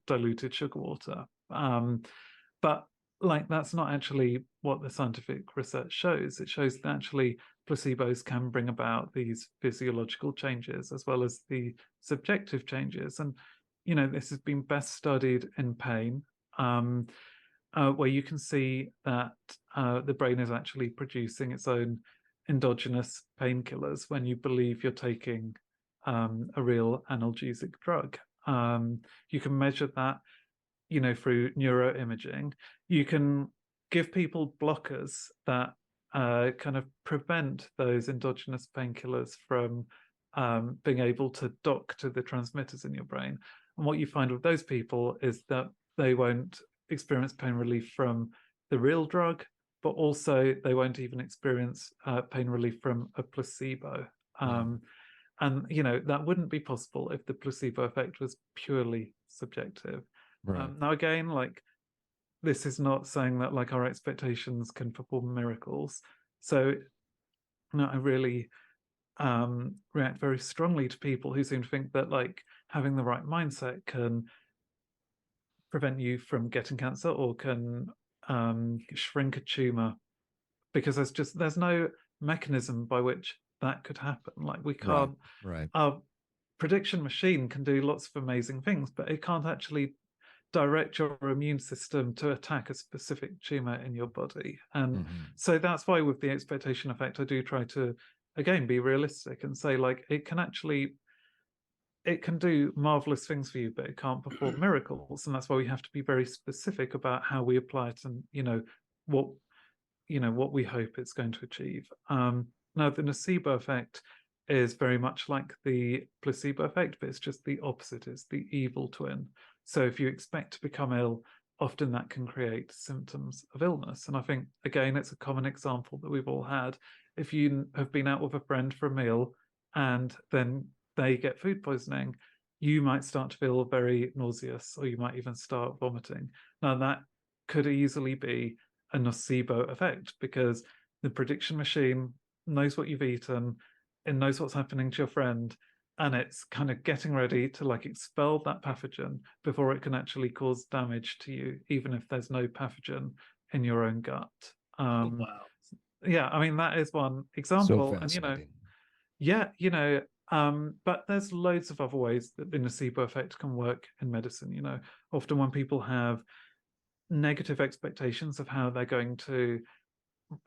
diluted sugar water. But that's not actually what the scientific research shows. It shows that actually placebos can bring about these physiological changes as well as the subjective changes. And, this has been best studied in pain, where you can see that the brain is actually producing its own endogenous painkillers when you believe you're taking a real analgesic drug. You can measure that, through neuroimaging. You can give people blockers that kind of prevent those endogenous painkillers from being able to dock to the transmitters in your brain. And what you find with those people is that they won't experience pain relief from the real drug, but also they won't even experience pain relief from a placebo. And, you know, that wouldn't be possible if the placebo effect was purely subjective. Right. Now, again, like, this is not saying that like our expectations can perform miracles. So, no, I really react very strongly to people who seem to think that like having the right mindset can prevent you from getting cancer or can shrink a tumor, because there's no mechanism by which that could happen. Like, we can't. Right. Our prediction machine can do lots of amazing things, but it can't actually direct your immune system to attack a specific tumor in your body. And so that's why with the expectation effect, I do try to, again, be realistic and say, like, it can do marvelous things for you, but it can't perform miracles. And that's why we have to be very specific about how we apply it and, what we hope it's going to achieve. Now, the nocebo effect is very much like the placebo effect, but it's just the opposite. It's the evil twin. So if you expect to become ill, often that can create symptoms of illness. And I think, again, it's a common example that we've all had. If you have been out with a friend for a meal and then they get food poisoning, you might start to feel very nauseous, or you might even start vomiting. Now, that could easily be a nocebo effect, because the prediction machine knows what you've eaten, it knows what's happening to your friend, and it's kind of getting ready to like expel that pathogen before it can actually cause damage to you, even if there's no pathogen in your own gut. Wow. Yeah, I mean, that is one example. So fascinating. But there's loads of other ways that the nocebo effect can work in medicine. Often when people have negative expectations of how they're going to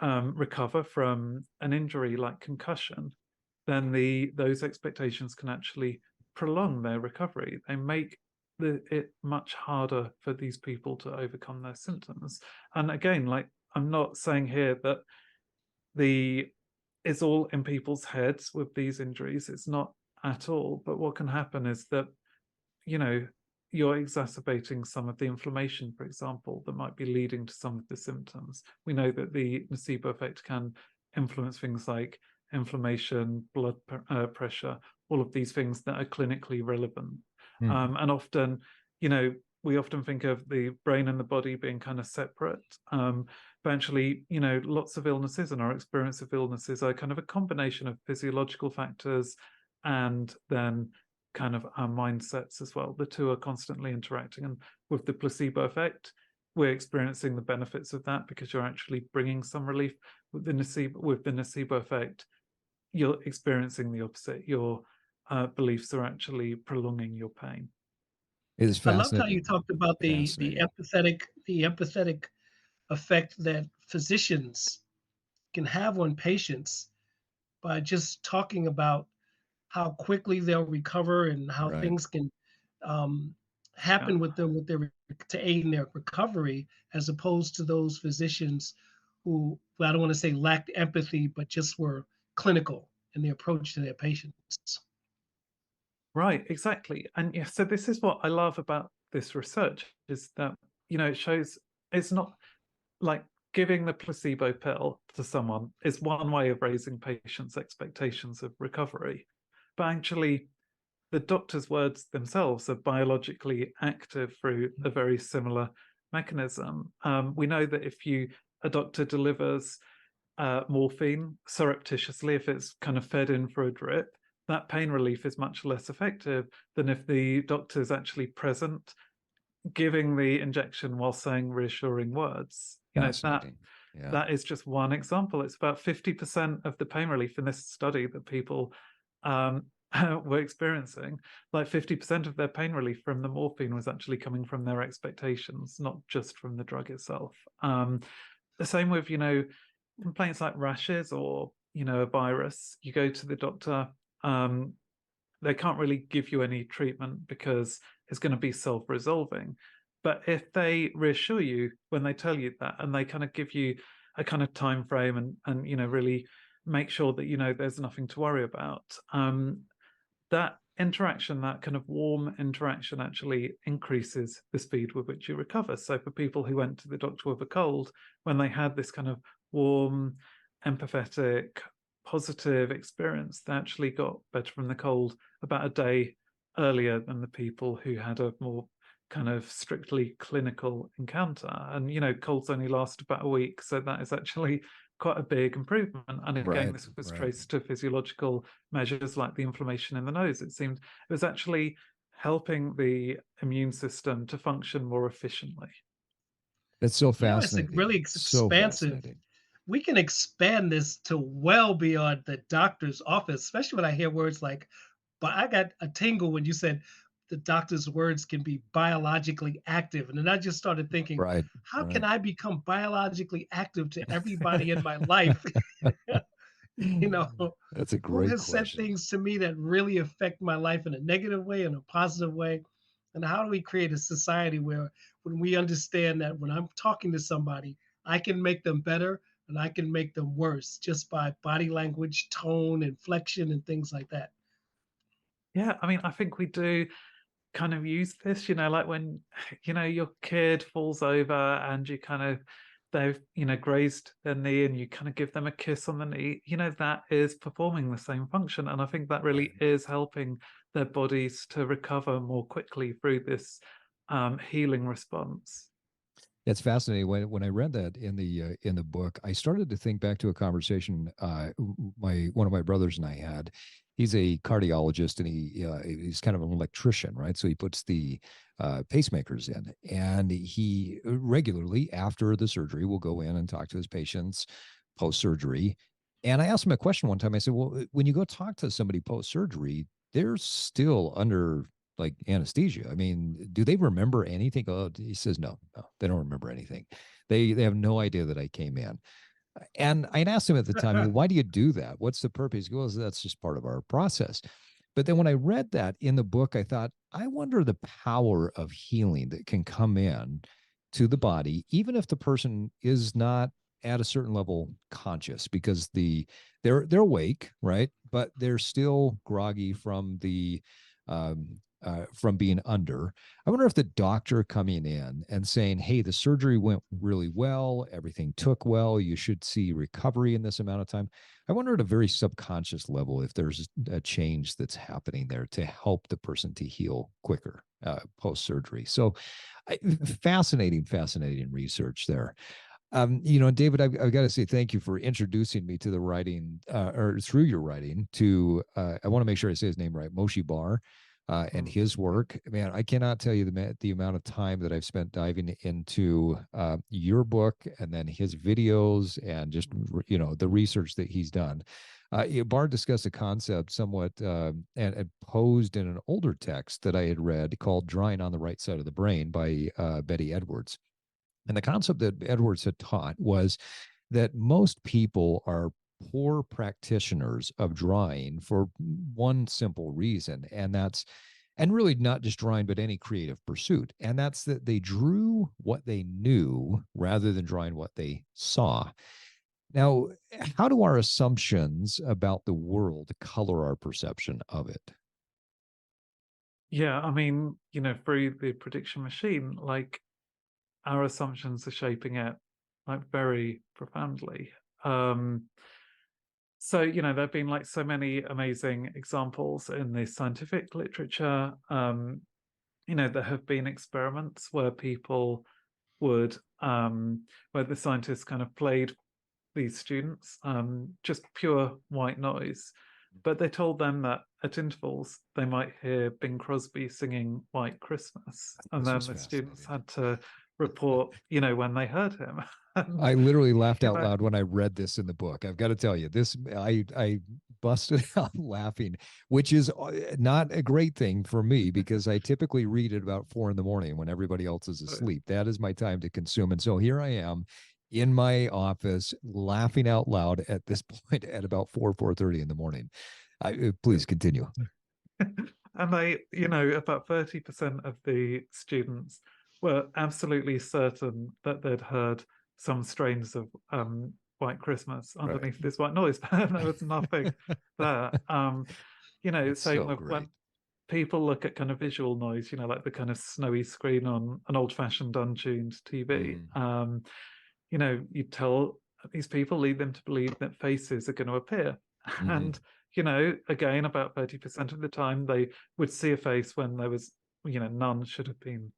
recover from an injury like concussion, then those expectations can actually prolong their recovery. They make it much harder for these people to overcome their symptoms. And again, like, I'm not saying here that it's all in people's heads with these injuries. It's not at all. But what can happen is that, you're exacerbating some of the inflammation, for example, that might be leading to some of the symptoms. We know that the nocebo effect can influence things like inflammation, blood pressure, all of these things that are clinically relevant. And often, we often think of the brain and the body being kind of separate. But actually, lots of illnesses and our experience of illnesses are kind of a combination of physiological factors and then kind of our mindsets as well. The two are constantly interacting. And with the placebo effect, we're experiencing the benefits of that because you're actually bringing some relief. With the nocebo effect, you're experiencing the opposite. Your beliefs are actually prolonging your pain. It is fascinating. I loved how you talked about the empathetic effect that physicians can have on patients by just talking about how quickly they'll recover and how things can happen with them to aid in their recovery, as opposed to those physicians who, I don't want to say lacked empathy, but just were clinical in their approach to their patients. Right, exactly. And yeah, so this is what I love about this research, is that, it shows it's not like giving the placebo pill to someone is one way of raising patients' expectations of recovery. But actually, the doctor's words themselves are biologically active through a very similar mechanism. We know that if a doctor delivers morphine surreptitiously, if it's kind of fed in for a drip, that pain relief is much less effective than if the doctor is actually present, giving the injection while saying reassuring words. That is just one example. It's about 50% of the pain relief in this study that people were experiencing. Like 50% of their pain relief from the morphine was actually coming from their expectations, not just from the drug itself. The same with, complaints like rashes or, a virus. You go to the doctor, they can't really give you any treatment because it's going to be self-resolving. But if they reassure you when they tell you that, and they kind of give you a kind of time frame, and really make sure that there's nothing to worry about, that interaction, that kind of warm interaction, actually increases the speed with which you recover. So for people who went to the doctor with a cold, when they had this kind of warm, empathetic, positive experience, they actually got better from the cold about a day earlier than the people who had a more kind of strictly clinical encounter. And colds only last about a week, so that is actually quite a big improvement. And again, this was traced to physiological measures like the inflammation in the nose. It seemed it was actually helping the immune system to function more efficiently. That's so fascinating. It's really expansive. We can expand this to well beyond the doctor's office, especially when I hear words like, but I got a tingle when you said the doctor's words can be biologically active. And then I just started thinking, how can I become biologically active to everybody in my life? That's a great who has question. said things to me that really affect my life in a negative way, in a positive way? And how do we create a society where when we understand that when I'm talking to somebody, I can make them better and I can make them worse just by body language, tone, inflection, and things like that? Yeah, I mean, I think we do kind of use this, like when, your kid falls over and you kind of, they've, grazed their knee and you kind of give them a kiss on the knee, that is performing the same function. And I think that really is helping their bodies to recover more quickly through this healing response. It's fascinating. When I read that in the book, I started to think back to a conversation one of my brothers and I had. He's a cardiologist and he's kind of an electrician, right? So he puts the pacemakers in, and he regularly after the surgery will go in and talk to his patients post surgery. And I asked him a question one time. I said, "Well, when you go talk to somebody post surgery, they're still under like anesthesia. I mean, do they remember anything?" Oh, he says, no, they don't remember anything. They have no idea that I came in. And I asked him at the time, well, why do you do that? What's the purpose? He goes, that's just part of our process. But then when I read that in the book, I thought, I wonder the power of healing that can come in to the body, even if the person is not at a certain level conscious, because they're awake, right? But they're still groggy from from being under. I wonder if the doctor coming in and saying, hey, the surgery went really well, everything took well, you should see recovery in this amount of time. I wonder at a very subconscious level if there's a change that's happening there to help the person to heal quicker post-surgery. So fascinating research there. David, I've got to say thank you for introducing me to the writing or through your writing to, I want to make sure I say his name right, Moshe Bar. And his work, man, I cannot tell you the amount of time that I've spent diving into your book and then his videos and just, the research that he's done. Bar discussed a concept somewhat and posed in an older text that I had read called Drawing on the Right Side of the Brain by Betty Edwards. And the concept that Edwards had taught was that most people are poor practitioners of drawing for one simple reason, and really not just drawing, but any creative pursuit. And that's that they drew what they knew rather than drawing what they saw. Now, how do our assumptions about the world color our perception of it? Yeah, I mean, through the prediction machine, like our assumptions are shaping it like very profoundly. So, there have been like so many amazing examples in the scientific literature. There have been experiments where people would, where the scientists kind of played these students just pure white noise, but they told them that at intervals they might hear Bing Crosby singing White Christmas, and then the students had to report, when they heard him. I literally laughed out loud when I read this in the book. I've got to tell you, this I busted out laughing, which is not a great thing for me because I typically read at about 4 a.m. when everybody else is asleep. That is my time to consume. And so here I am in my office laughing out loud at this point at about 4:30 in the morning. Please continue. And they, about 30% of the students were absolutely certain that they'd heard some strains of White Christmas underneath this white noise, but there was nothing there. You know, It's same so with great. when people look at kind of visual noise, you know, like the kind of snowy screen on an old-fashioned untuned TV. You know, you tell these people, lead them to believe that faces are going to appear. And, you know, again, about 30% of the time, they would see a face when there was, you know, none should have been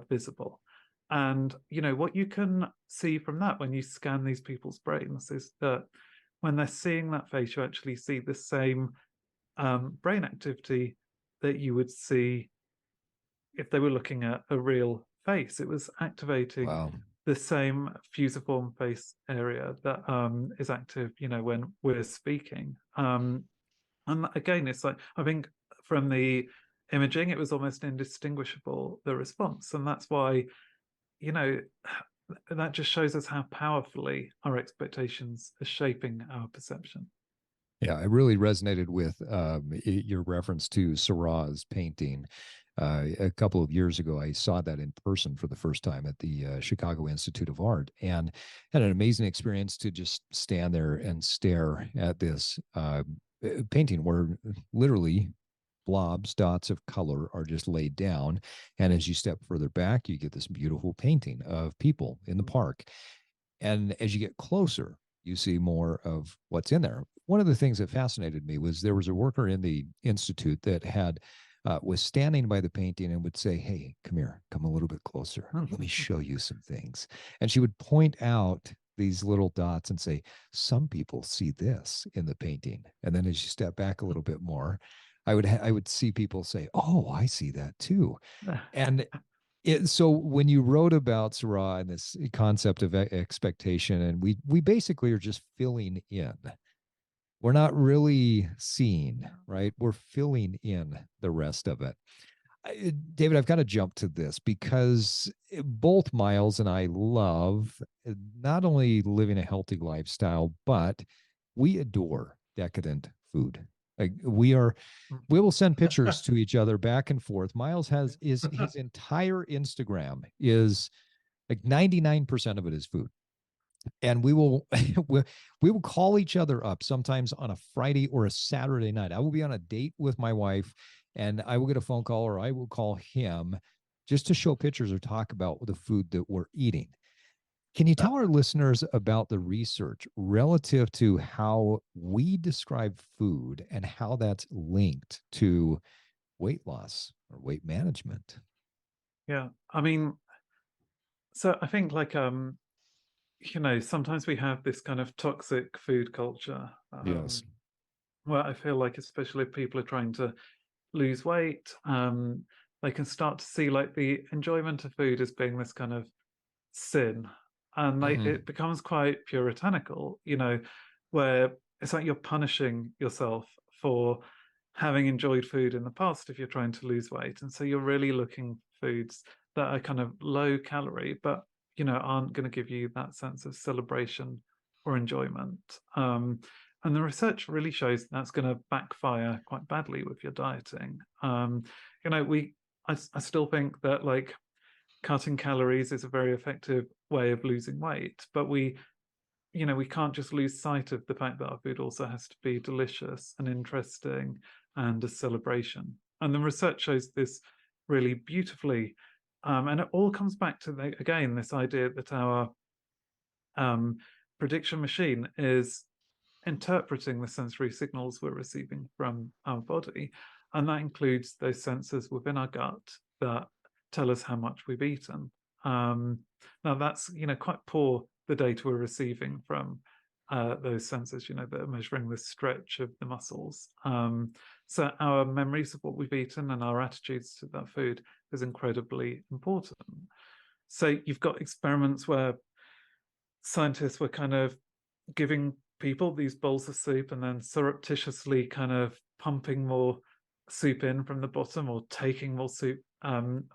visible. And, you know, what you can see from that when you scan these people's brains is that when they're seeing that face, you actually see the same brain activity that you would see if they were looking at a real face. It was activating the same fusiform face area that is active, you know, when we're speaking. And again, it's like, I think from the imaging, it was almost indistinguishable, the response. And that's why, you know, that just shows us how powerfully our expectations are shaping our perception. Yeah, I really resonated with your reference to Seurat's painting. A couple of years ago, I saw that in person for the first time at the Chicago Institute of Art, and had an amazing experience to just stand there and stare at this painting where literally blobs, dots of color are just laid down. And as you step further back, you get this beautiful painting of people in the park. And as you get closer, you see more of what's in there. One of the things that fascinated me was there was a worker in the institute that had was standing by the painting and would say, "Hey, come here, come a little bit closer. Let me show you some things." And she would point out these little dots and say, "Some people see this in the painting." And then as you step back a little bit more, I would see people say, "Oh, I see that too." And so when you wrote about Seurat and this concept of expectation, and we basically are just filling in. We're not really seeing, right? We're filling in the rest of it. David, I've got to jump to this because both Myles and I love not only living a healthy lifestyle, but we adore decadent food. Like we will send pictures to each other back and forth. Myles has his entire Instagram is like 99% of it is food. And we will we will call each other up sometimes on a Friday or a Saturday night. I will be on a date with my wife and I will get a phone call or I will call him just to show pictures or talk about the food that we're eating. Can you tell our listeners about the research relative to how we describe food and how that's linked to weight loss or weight management? Yeah, I mean, so I think like you know, sometimes we have this kind of toxic food culture. Yes. Where I feel like, especially if people are trying to lose weight, they can start to see like the enjoyment of food as being this kind of sin, and it becomes quite puritanical, you know, where it's like you're punishing yourself for having enjoyed food in the past if you're trying to lose weight, and so you're really looking for foods that are kind of low calorie, but you know aren't going to give you that sense of celebration or enjoyment. And the research really shows that's going to backfire quite badly with your dieting. You know, I still think that like cutting calories is a very effective way of losing weight, but we can't just lose sight of the fact that our food also has to be delicious and interesting and a celebration. And the research shows this really beautifully. And it all comes back to, again, this idea that our prediction machine is interpreting the sensory signals we're receiving from our body. And that includes those sensors within our gut that tell us how much we've eaten. Now that's, you know, quite poor, the data we're receiving from those sensors, you know, that are measuring the stretch of the muscles. So our memories of what we've eaten and our attitudes to that food is incredibly important. So you've got experiments where scientists were kind of giving people these bowls of soup and then surreptitiously kind of pumping more soup in from the bottom or taking more soup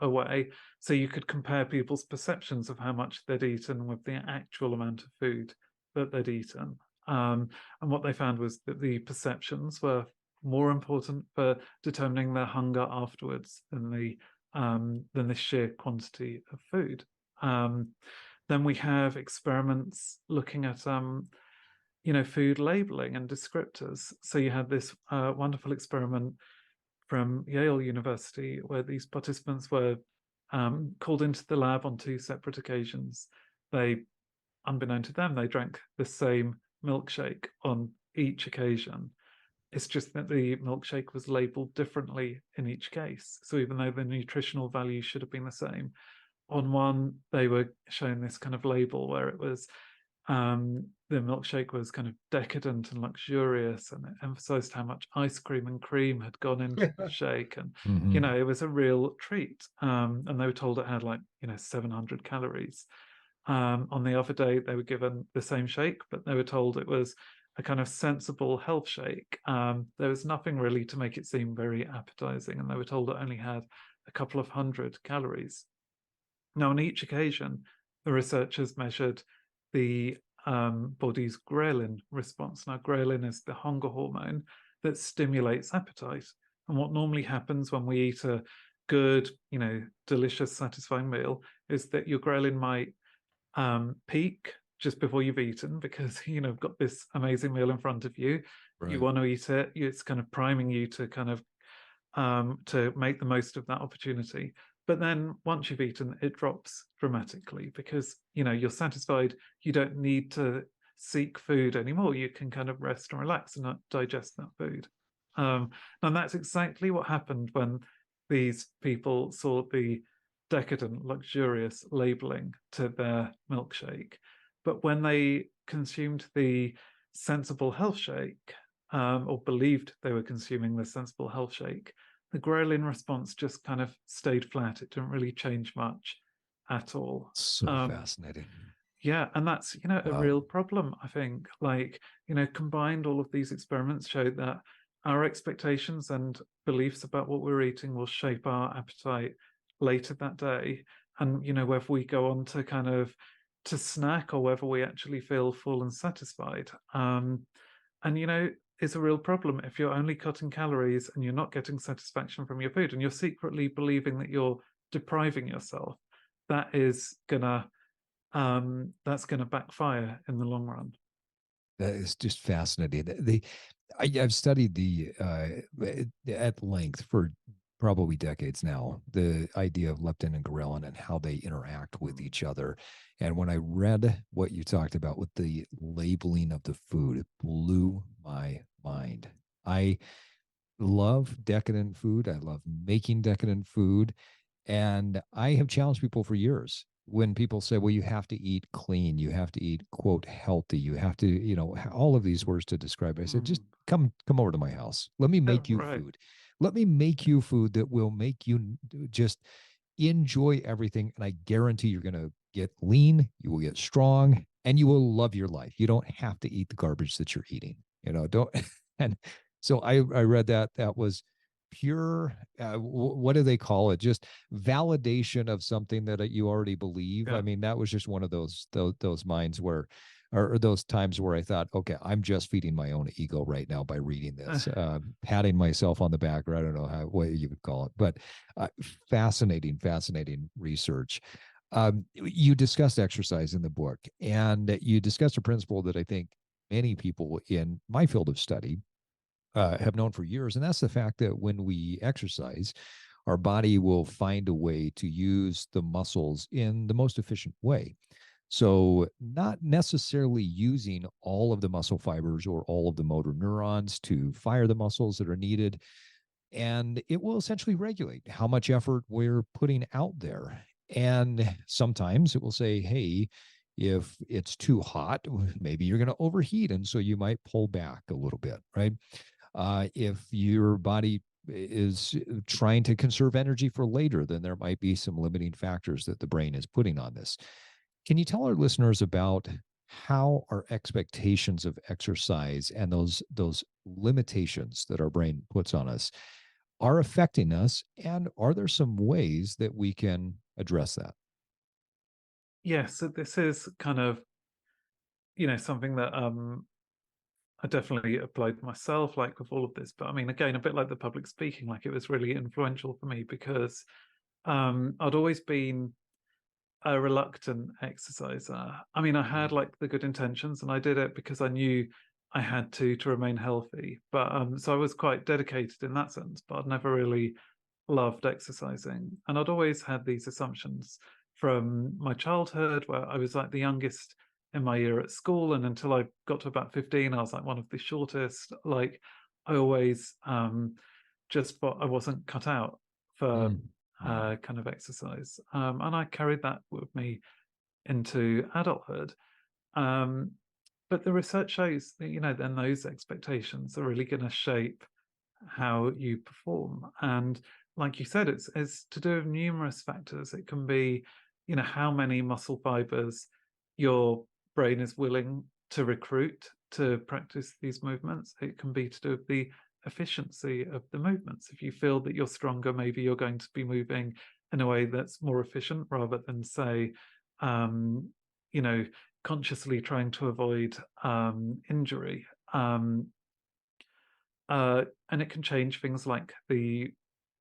away, so you could compare people's perceptions of how much they'd eaten with the actual amount of food that they'd eaten. And what they found was that the perceptions were more important for determining their hunger afterwards than the than the sheer quantity of food. Then we have experiments looking at food labeling and descriptors. So you had this wonderful experiment from Yale University where these participants were called into the lab on 2 separate occasions. They, unbeknown to them, they drank the same milkshake on each occasion. It's just that the milkshake was labeled differently in each case. So even though the nutritional value should have been the same, on one, they were shown this kind of label where it was the milkshake was kind of decadent and luxurious, and it emphasized how much ice cream and cream had gone into the shake, and it was a real treat. And they were told it had 700 calories. On the other day, they were given the same shake, but they were told it was a kind of sensible health shake. There was nothing really to make it seem very appetizing, and they were told it only had a couple of 100 calories. Now, on each occasion, the researchers measured the body's ghrelin response. Now, ghrelin is the hunger hormone that stimulates appetite. And what normally happens when we eat a good, delicious, satisfying meal is that your ghrelin might peak just before you've eaten because, you've got this amazing meal in front of you. Right. You want to eat it. It's kind of priming you to kind of to make the most of that opportunity. But then once you've eaten, it drops dramatically because, you're satisfied. You don't need to seek food anymore. You can kind of rest and relax and not digest that food. And that's exactly what happened when these people saw the decadent, luxurious labeling to their milkshake. But when they consumed the sensible health shake, or believed they were consuming the sensible health shake, the ghrelin response just kind of stayed flat. It didn't really change much at all. So fascinating. Yeah, and that's, wow, a real problem, I think. Combined, all of these experiments showed that our expectations and beliefs about what we're eating will shape our appetite later that day. And, whether we go on to kind of to snack or whether we actually feel full and satisfied. It's a real problem if you're only cutting calories and you're not getting satisfaction from your food and you're secretly believing that you're depriving yourself. That's gonna backfire in the long run. That is just fascinating. I've studied at length for probably decades now, the idea of leptin and ghrelin and how they interact with each other. And when I read what you talked about with the labeling of the food, it blew my mind. I love decadent food. I love making decadent food. And I have challenged people for years when people say, well, you have to eat clean, you have to eat, quote, healthy, you have to, all of these words to describe it. I said, just come over to my house. Let me make you food. Let me make you food that will make you just enjoy everything. And I guarantee you're going to get lean, you will get strong, and you will love your life. You don't have to eat the garbage that you're eating, don't. And so I read that was pure, what do they call it? Just validation of something that you already believe. Yeah. I mean, that was just one of those minds where, or those times where I thought, okay, I'm just feeding my own ego right now by reading this, patting myself on the back, or I don't know what you would call it, but fascinating research. You discussed exercise in the book, and you discussed a principle that I think many people in my field of study have known for years, and that's the fact that when we exercise, our body will find a way to use the muscles in the most efficient way. So not necessarily using all of the muscle fibers or all of the motor neurons to fire the muscles that are needed. And it will essentially regulate how much effort we're putting out there. And sometimes it will say, hey, if it's too hot, maybe you're going to overheat. And so you might pull back a little bit, right? If your body is trying to conserve energy for later, then there might be some limiting factors that the brain is putting on this. Can you tell our listeners about how our expectations of exercise and those limitations that our brain puts on us are affecting us? And are there some ways that we can address that? Yeah, so this is kind of, something that I definitely applied myself, with all of this. But I mean, again, a bit like the public speaking, it was really influential for me because I'd always been a reluctant exerciser. I mean, I had like the good intentions, and I did it because I knew I had to remain healthy. But so I was quite dedicated in that sense, but I'd never really loved exercising. And I'd always had these assumptions from my childhood, where I was like the youngest in my year at school, and until I got to about 15, I was like one of the shortest. Like I always just thought I wasn't cut out for kind of exercise. And I carried that with me into adulthood. But the research shows that, you know, then those expectations are really going to shape how you perform. And like you said, it's to do with numerous factors. It can be, you know, how many muscle fibers your brain is willing to recruit to practice these movements. It can be to do with the efficiency of the movements. If you feel that you're stronger, maybe you're going to be moving in a way that's more efficient rather than, say, you know, consciously trying to avoid injury. And it can change things like the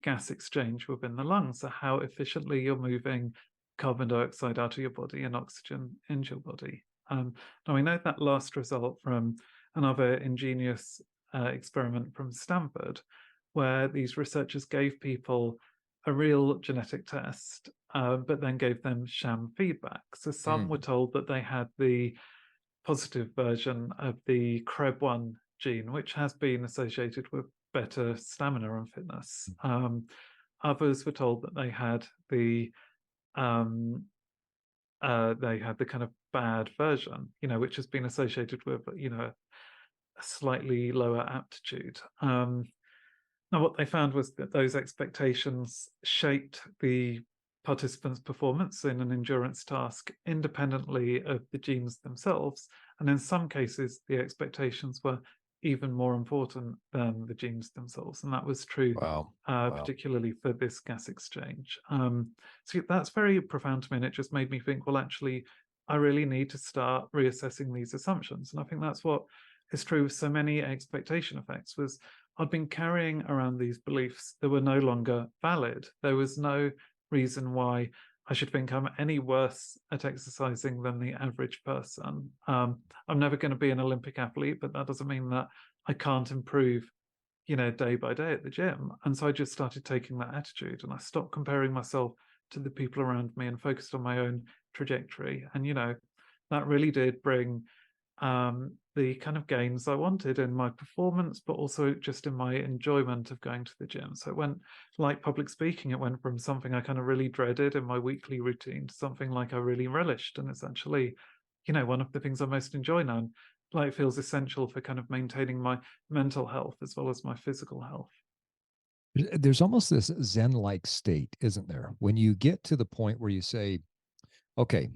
gas exchange within the lungs, so how efficiently you're moving carbon dioxide out of your body and oxygen into your body. Now we know that last result from another ingenious experiment from Stanford, where these researchers gave people a real genetic test, but then gave them sham feedback. So some were told that they had the positive version of the CREB1 gene, which has been associated with better stamina and fitness. Others were told that they had the kind of bad version, you know, which has been associated with, you know, a slightly lower aptitude. Now, what they found was that those expectations shaped the participants' performance in an endurance task independently of the genes themselves. And in some cases, the expectations were even more important than the genes themselves. And that was true, particularly for this gas exchange. So that's very profound to me. And it just made me think, well, actually, I really need to start reassessing these assumptions. And I think that's what is true with so many expectation effects, was I'd been carrying around these beliefs that were no longer valid. There was no reason why I should think I'm any worse at exercising than the average person. I'm never going to be an Olympic athlete, but that doesn't mean that I can't improve, you know, day by day at the gym. And so I just started taking that attitude, and I stopped comparing myself to the people around me and focused on my own trajectory. And, you know, that really did bring the kind of gains I wanted in my performance, but also just in my enjoyment of going to the gym. So it went, like public speaking, it went from something I kind of really dreaded in my weekly routine to something like I really relished. And it's actually, you know, one of the things I most enjoy now, and like feels essential for kind of maintaining my mental health as well as my physical health. There's almost this Zen-like state, isn't there? When you get to the point where you say, okay,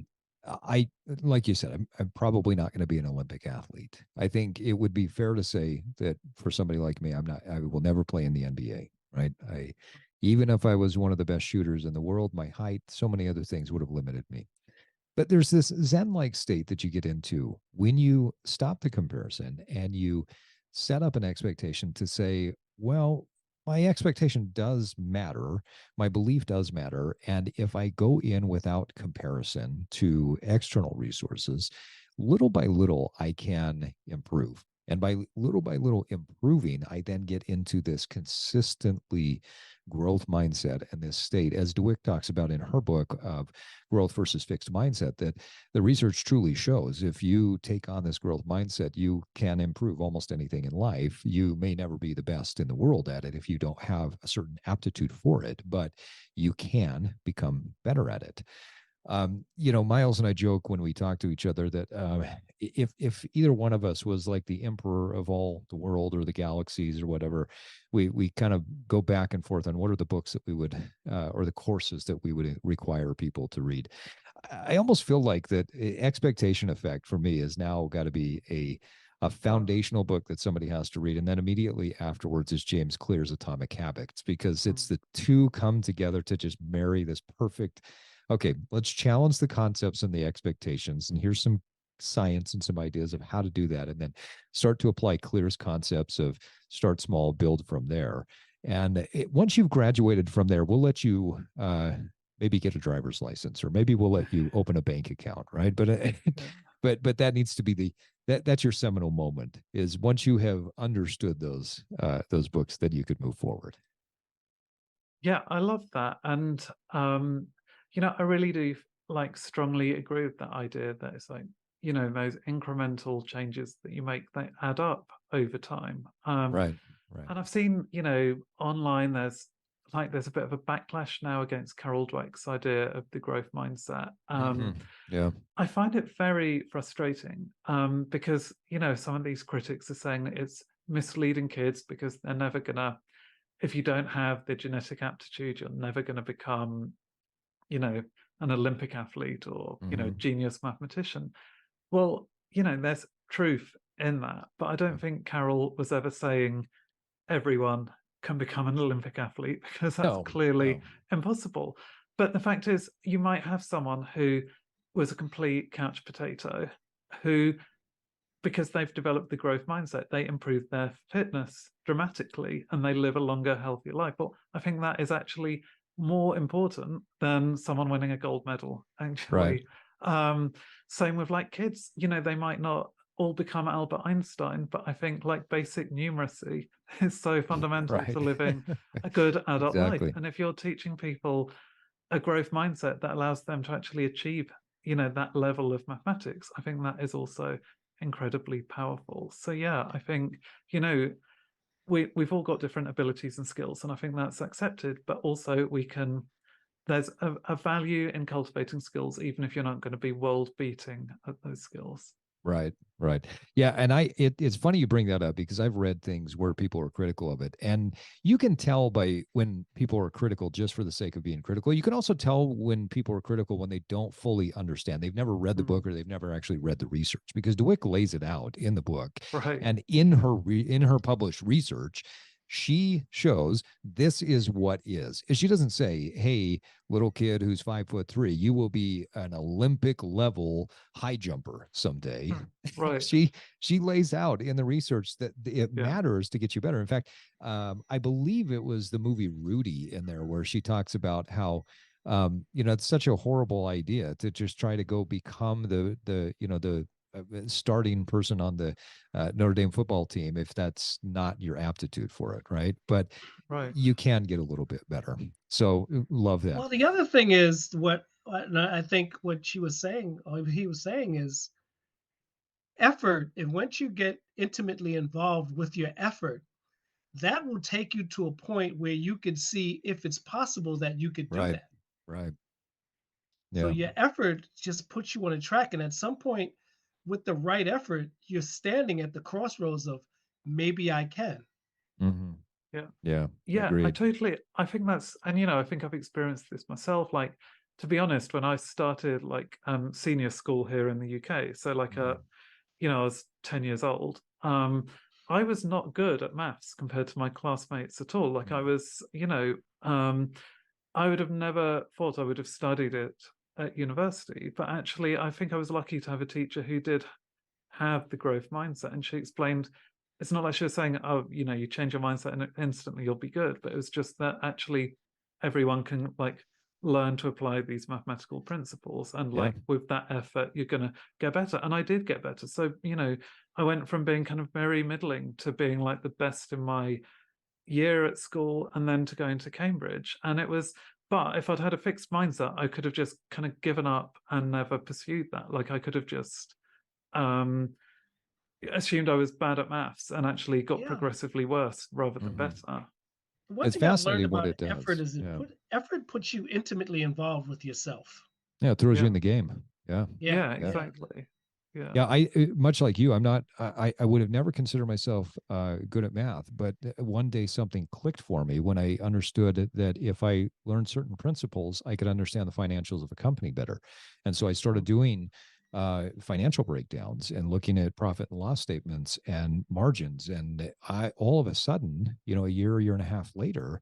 like you said, I'm probably not going to be an Olympic athlete. I think it would be fair to say that for somebody like me, I will never play in the NBA, right? Even if I was one of the best shooters in the world, my height, so many other things would have limited me. But there's this Zen-like state that you get into when you stop the comparison and you set up an expectation to say, well, my expectation does matter. My belief does matter. And if I go in without comparison to external resources, little by little, I can improve. And by little improving, I then get into this consistently growth mindset and this state, as DeWitt talks about in her book of growth versus fixed mindset, that the research truly shows if you take on this growth mindset, you can improve almost anything in life. You may never be the best in the world at it if you don't have a certain aptitude for it, but you can become better at it. You know, Myles and I joke when we talk to each other that if either one of us was like the emperor of all the world or the galaxies or whatever, we kind of go back and forth on what are the books that we would or the courses that we would require people to read. I almost feel like that Expectation Effect for me has now got to be a foundational book that somebody has to read. And then immediately afterwards is James Clear's Atomic Habits, because it's the two come together to just marry this perfect, okay, let's challenge the concepts and the expectations. And here's some science and some ideas of how to do that. And then start to apply Clear's concepts of start small, build from there. And once you've graduated from there, we'll let you maybe get a driver's license, or maybe we'll let you open a bank account, right? But but that needs to be that's your seminal moment, is once you have understood those books, then you could move forward. Yeah, I love that. And I really do like strongly agree with that idea that it's like, those incremental changes that you make, they add up over time. Right. And I've seen, online there's a bit of a backlash now against Carol Dweck's idea of the growth mindset. Yeah. I find it very frustrating because, some of these critics are saying that it's misleading kids because they're never gonna, if you don't have the genetic aptitude, you're never going to become, an Olympic athlete or, genius mathematician. Well, there's truth in that. But I don't think Carol was ever saying everyone can become an Olympic athlete, because that's clearly impossible. But the fact is, you might have someone who was a complete couch potato who, because they've developed the growth mindset, they improve their fitness dramatically and they live a longer, healthier life. But I think that is actually more important than someone winning a gold medal, actually. Right. Same with like kids, they might not all become Albert Einstein, but I think like basic numeracy is so fundamental to living a good adult life. And if you're teaching people a growth mindset that allows them to actually achieve, that level of mathematics, I think that is also incredibly powerful. So yeah, I think, we've all got different abilities and skills, and I think that's accepted, but also there's a value in cultivating skills, even if you're not going to be world beating at those skills. Right. Yeah. And it's funny you bring that up, because I've read things where people are critical of it. And you can tell by when people are critical just for the sake of being critical. You can also tell when people are critical when they don't fully understand. They've never read the book, or they've never actually read the research, because Dweck lays it out in the book. Right. And in her published research, she shows this is what is. She doesn't say, hey, little kid who's 5'3", you will be an Olympic level high jumper someday. Right. She lays out in the research that it matters to get you better. In fact, I believe it was the movie Rudy in there where she talks about how it's such a horrible idea to just try to go become the starting person on the Notre Dame football team if that's not your aptitude for it, right? But you can get a little bit better. So love that. Well, the other thing is what I think what she was saying, or he was saying, is effort. And once you get intimately involved with your effort, that will take you to a point where you can see if it's possible that you could do that. Right. So your effort just puts you on a track. And at some point, with the right effort, you're standing at the crossroads of maybe I can. Yeah. I think that's, and I think I've experienced this myself. Like, to be honest, when I started like senior school here in the UK, so like I was 10 years old, I was not good at maths compared to my classmates at all. Like I was, I would have never thought I would have studied it at university, but actually I think I was lucky to have a teacher who did have the growth mindset, and she explained it's not like she was saying, oh, you change your mindset and instantly you'll be good, but it was just that actually everyone can like learn to apply these mathematical principles, and like with that effort you're going to get better. And I did get better. So I went from being kind of very middling to being like the best in my year at school, and then to going to Cambridge. And it was, but if I'd had a fixed mindset, I could have just kind of given up and never pursued that. Like I could have just assumed I was bad at maths and actually got progressively worse rather than better. One thing I've learned about effort is effort puts you intimately involved with yourself. Yeah, it throws you in the game. Yeah, exactly. Yeah, I much like you, I'm not. I would have never considered myself good at math, but one day something clicked for me when I understood that if I learned certain principles, I could understand the financials of a company better, and so I started doing financial breakdowns and looking at profit and loss statements and margins, and I all of a sudden, a year and a half later,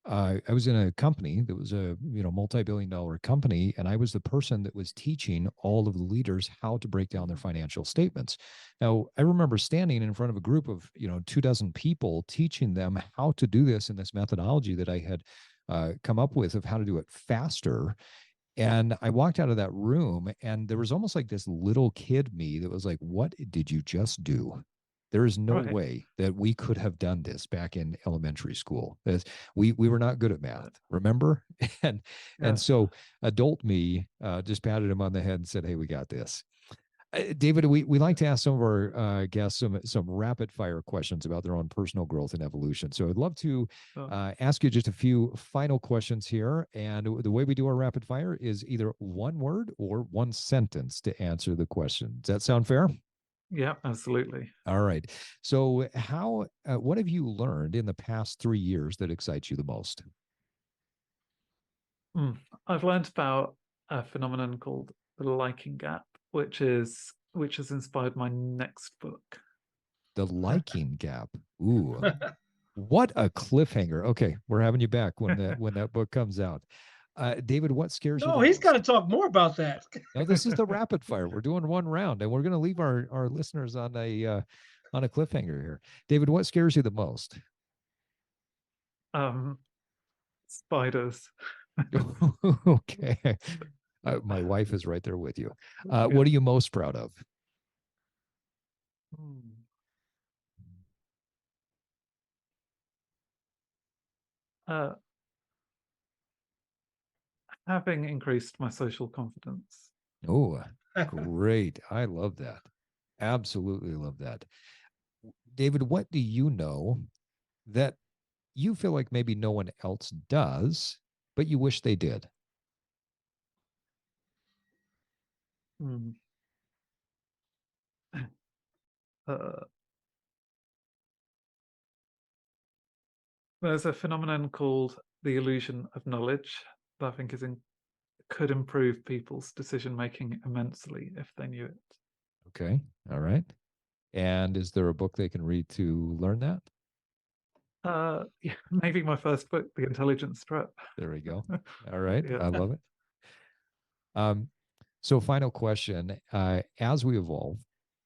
I was in a company that was a multi-billion-dollar company, and I was the person that was teaching all of the leaders how to break down their financial statements. Now, I remember standing in front of a group of 24 people, teaching them how to do this in this methodology that I had come up with of how to do it faster. And I walked out of that room, and there was almost like this little kid me that was like, "What did you just do?" There is no Right. way that we could have done this back in elementary school. We were not good at math, remember? And Yeah. so adult me just patted him on the head and said, "Hey, we got this." David, we like to ask some of our guests some rapid fire questions about their own personal growth and evolution. So I'd love to ask you just a few final questions here. And the way we do our rapid fire is either one word or one sentence to answer the question. Does that sound fair? Yeah, absolutely. All right. So what have you learned in the past 3 years that excites you the most? I've learned about a phenomenon called the liking gap, which has inspired my next book. The liking gap. Ooh, what a cliffhanger. Okay, we're having you back when that book comes out. David, what scares you No, the he's most? got to talk more about that. No, this is the rapid fire. We're doing one round, and we're going to leave our listeners on a cliffhanger here. David, what scares you the most? Spiders. Okay. My wife is right there with you. What are you most proud of? Having increased my social confidence. Oh, great. I love that. Absolutely love that. David, what do you know that you feel like maybe no one else does, but you wish they did? There's a phenomenon called the illusion of knowledge that I think could improve people's decision making immensely if they knew it. Okay. All right. And is there a book they can read to learn that? Yeah, maybe my first book, The Intelligence Trap. There we go. All right. Yeah. I love it. So final question, as we evolve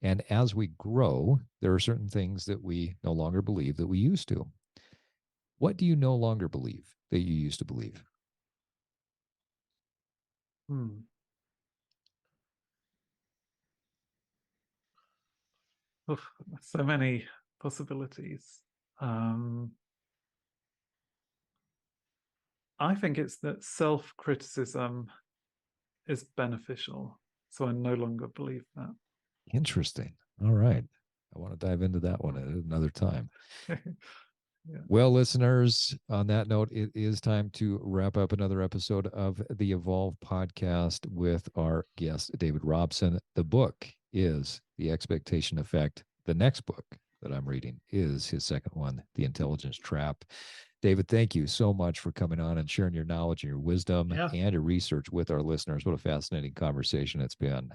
and as we grow, there are certain things that we no longer believe that we used to. What do you no longer believe that you used to believe? Oof, so many possibilities. I think it's that self-criticism is beneficial. So I no longer believe that. Interesting. All right. I want to dive into that one at another time. Yeah. Well, listeners, on that note, it is time to wrap up another episode of the Evolve podcast with our guest, David Robson. The book is The Expectation Effect. The next book that I'm reading is his second one, The Intelligence Trap. David, thank you so much for coming on and sharing your knowledge and your wisdom and your research with our listeners. What a fascinating conversation it's been.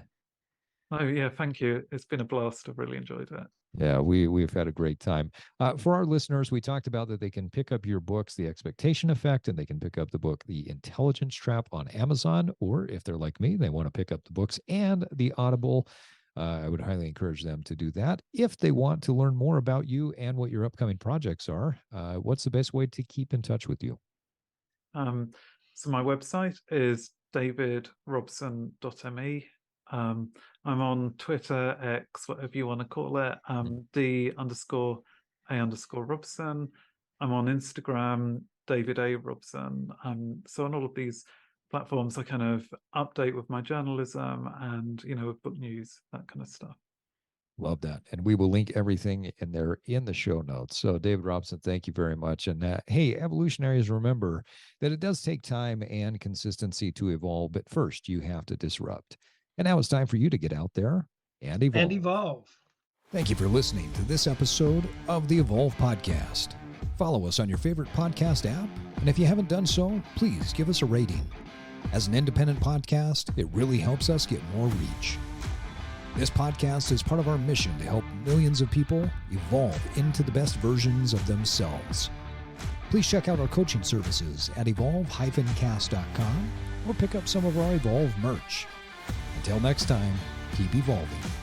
Oh, yeah, thank you. It's been a blast. I've really enjoyed it. Yeah, we've had a great time. For our listeners, we talked about that they can pick up your books, The Expectation Effect, and they can pick up the book, The Intelligence Trap, on Amazon. Or if they're like me, they want to pick up the books and the Audible. I would highly encourage them to do that. If they want to learn more about you and what your upcoming projects are, what's the best way to keep in touch with you? So my website is davidrobson.me. I'm on Twitter, X, whatever you want to call it, D_A_Robson. I'm on Instagram, David A. Robson. So on all of these platforms, I kind of update with my journalism and, with book news, that kind of stuff. Love that. And we will link everything in there in the show notes. So David Robson, thank you very much. And hey, evolutionaries, remember that it does take time and consistency to evolve, but first you have to disrupt. And now it's time for you to get out there and evolve. Thank you for listening to this episode of the Evolve Podcast. Follow us on your favorite podcast app. And if you haven't done so, please give us a rating. As an independent podcast, it really helps us get more reach. This podcast is part of our mission to help millions of people evolve into the best versions of themselves. Please check out our coaching services at evolve-cast.com or pick up some of our Evolve merch. Until next time, keep evolving.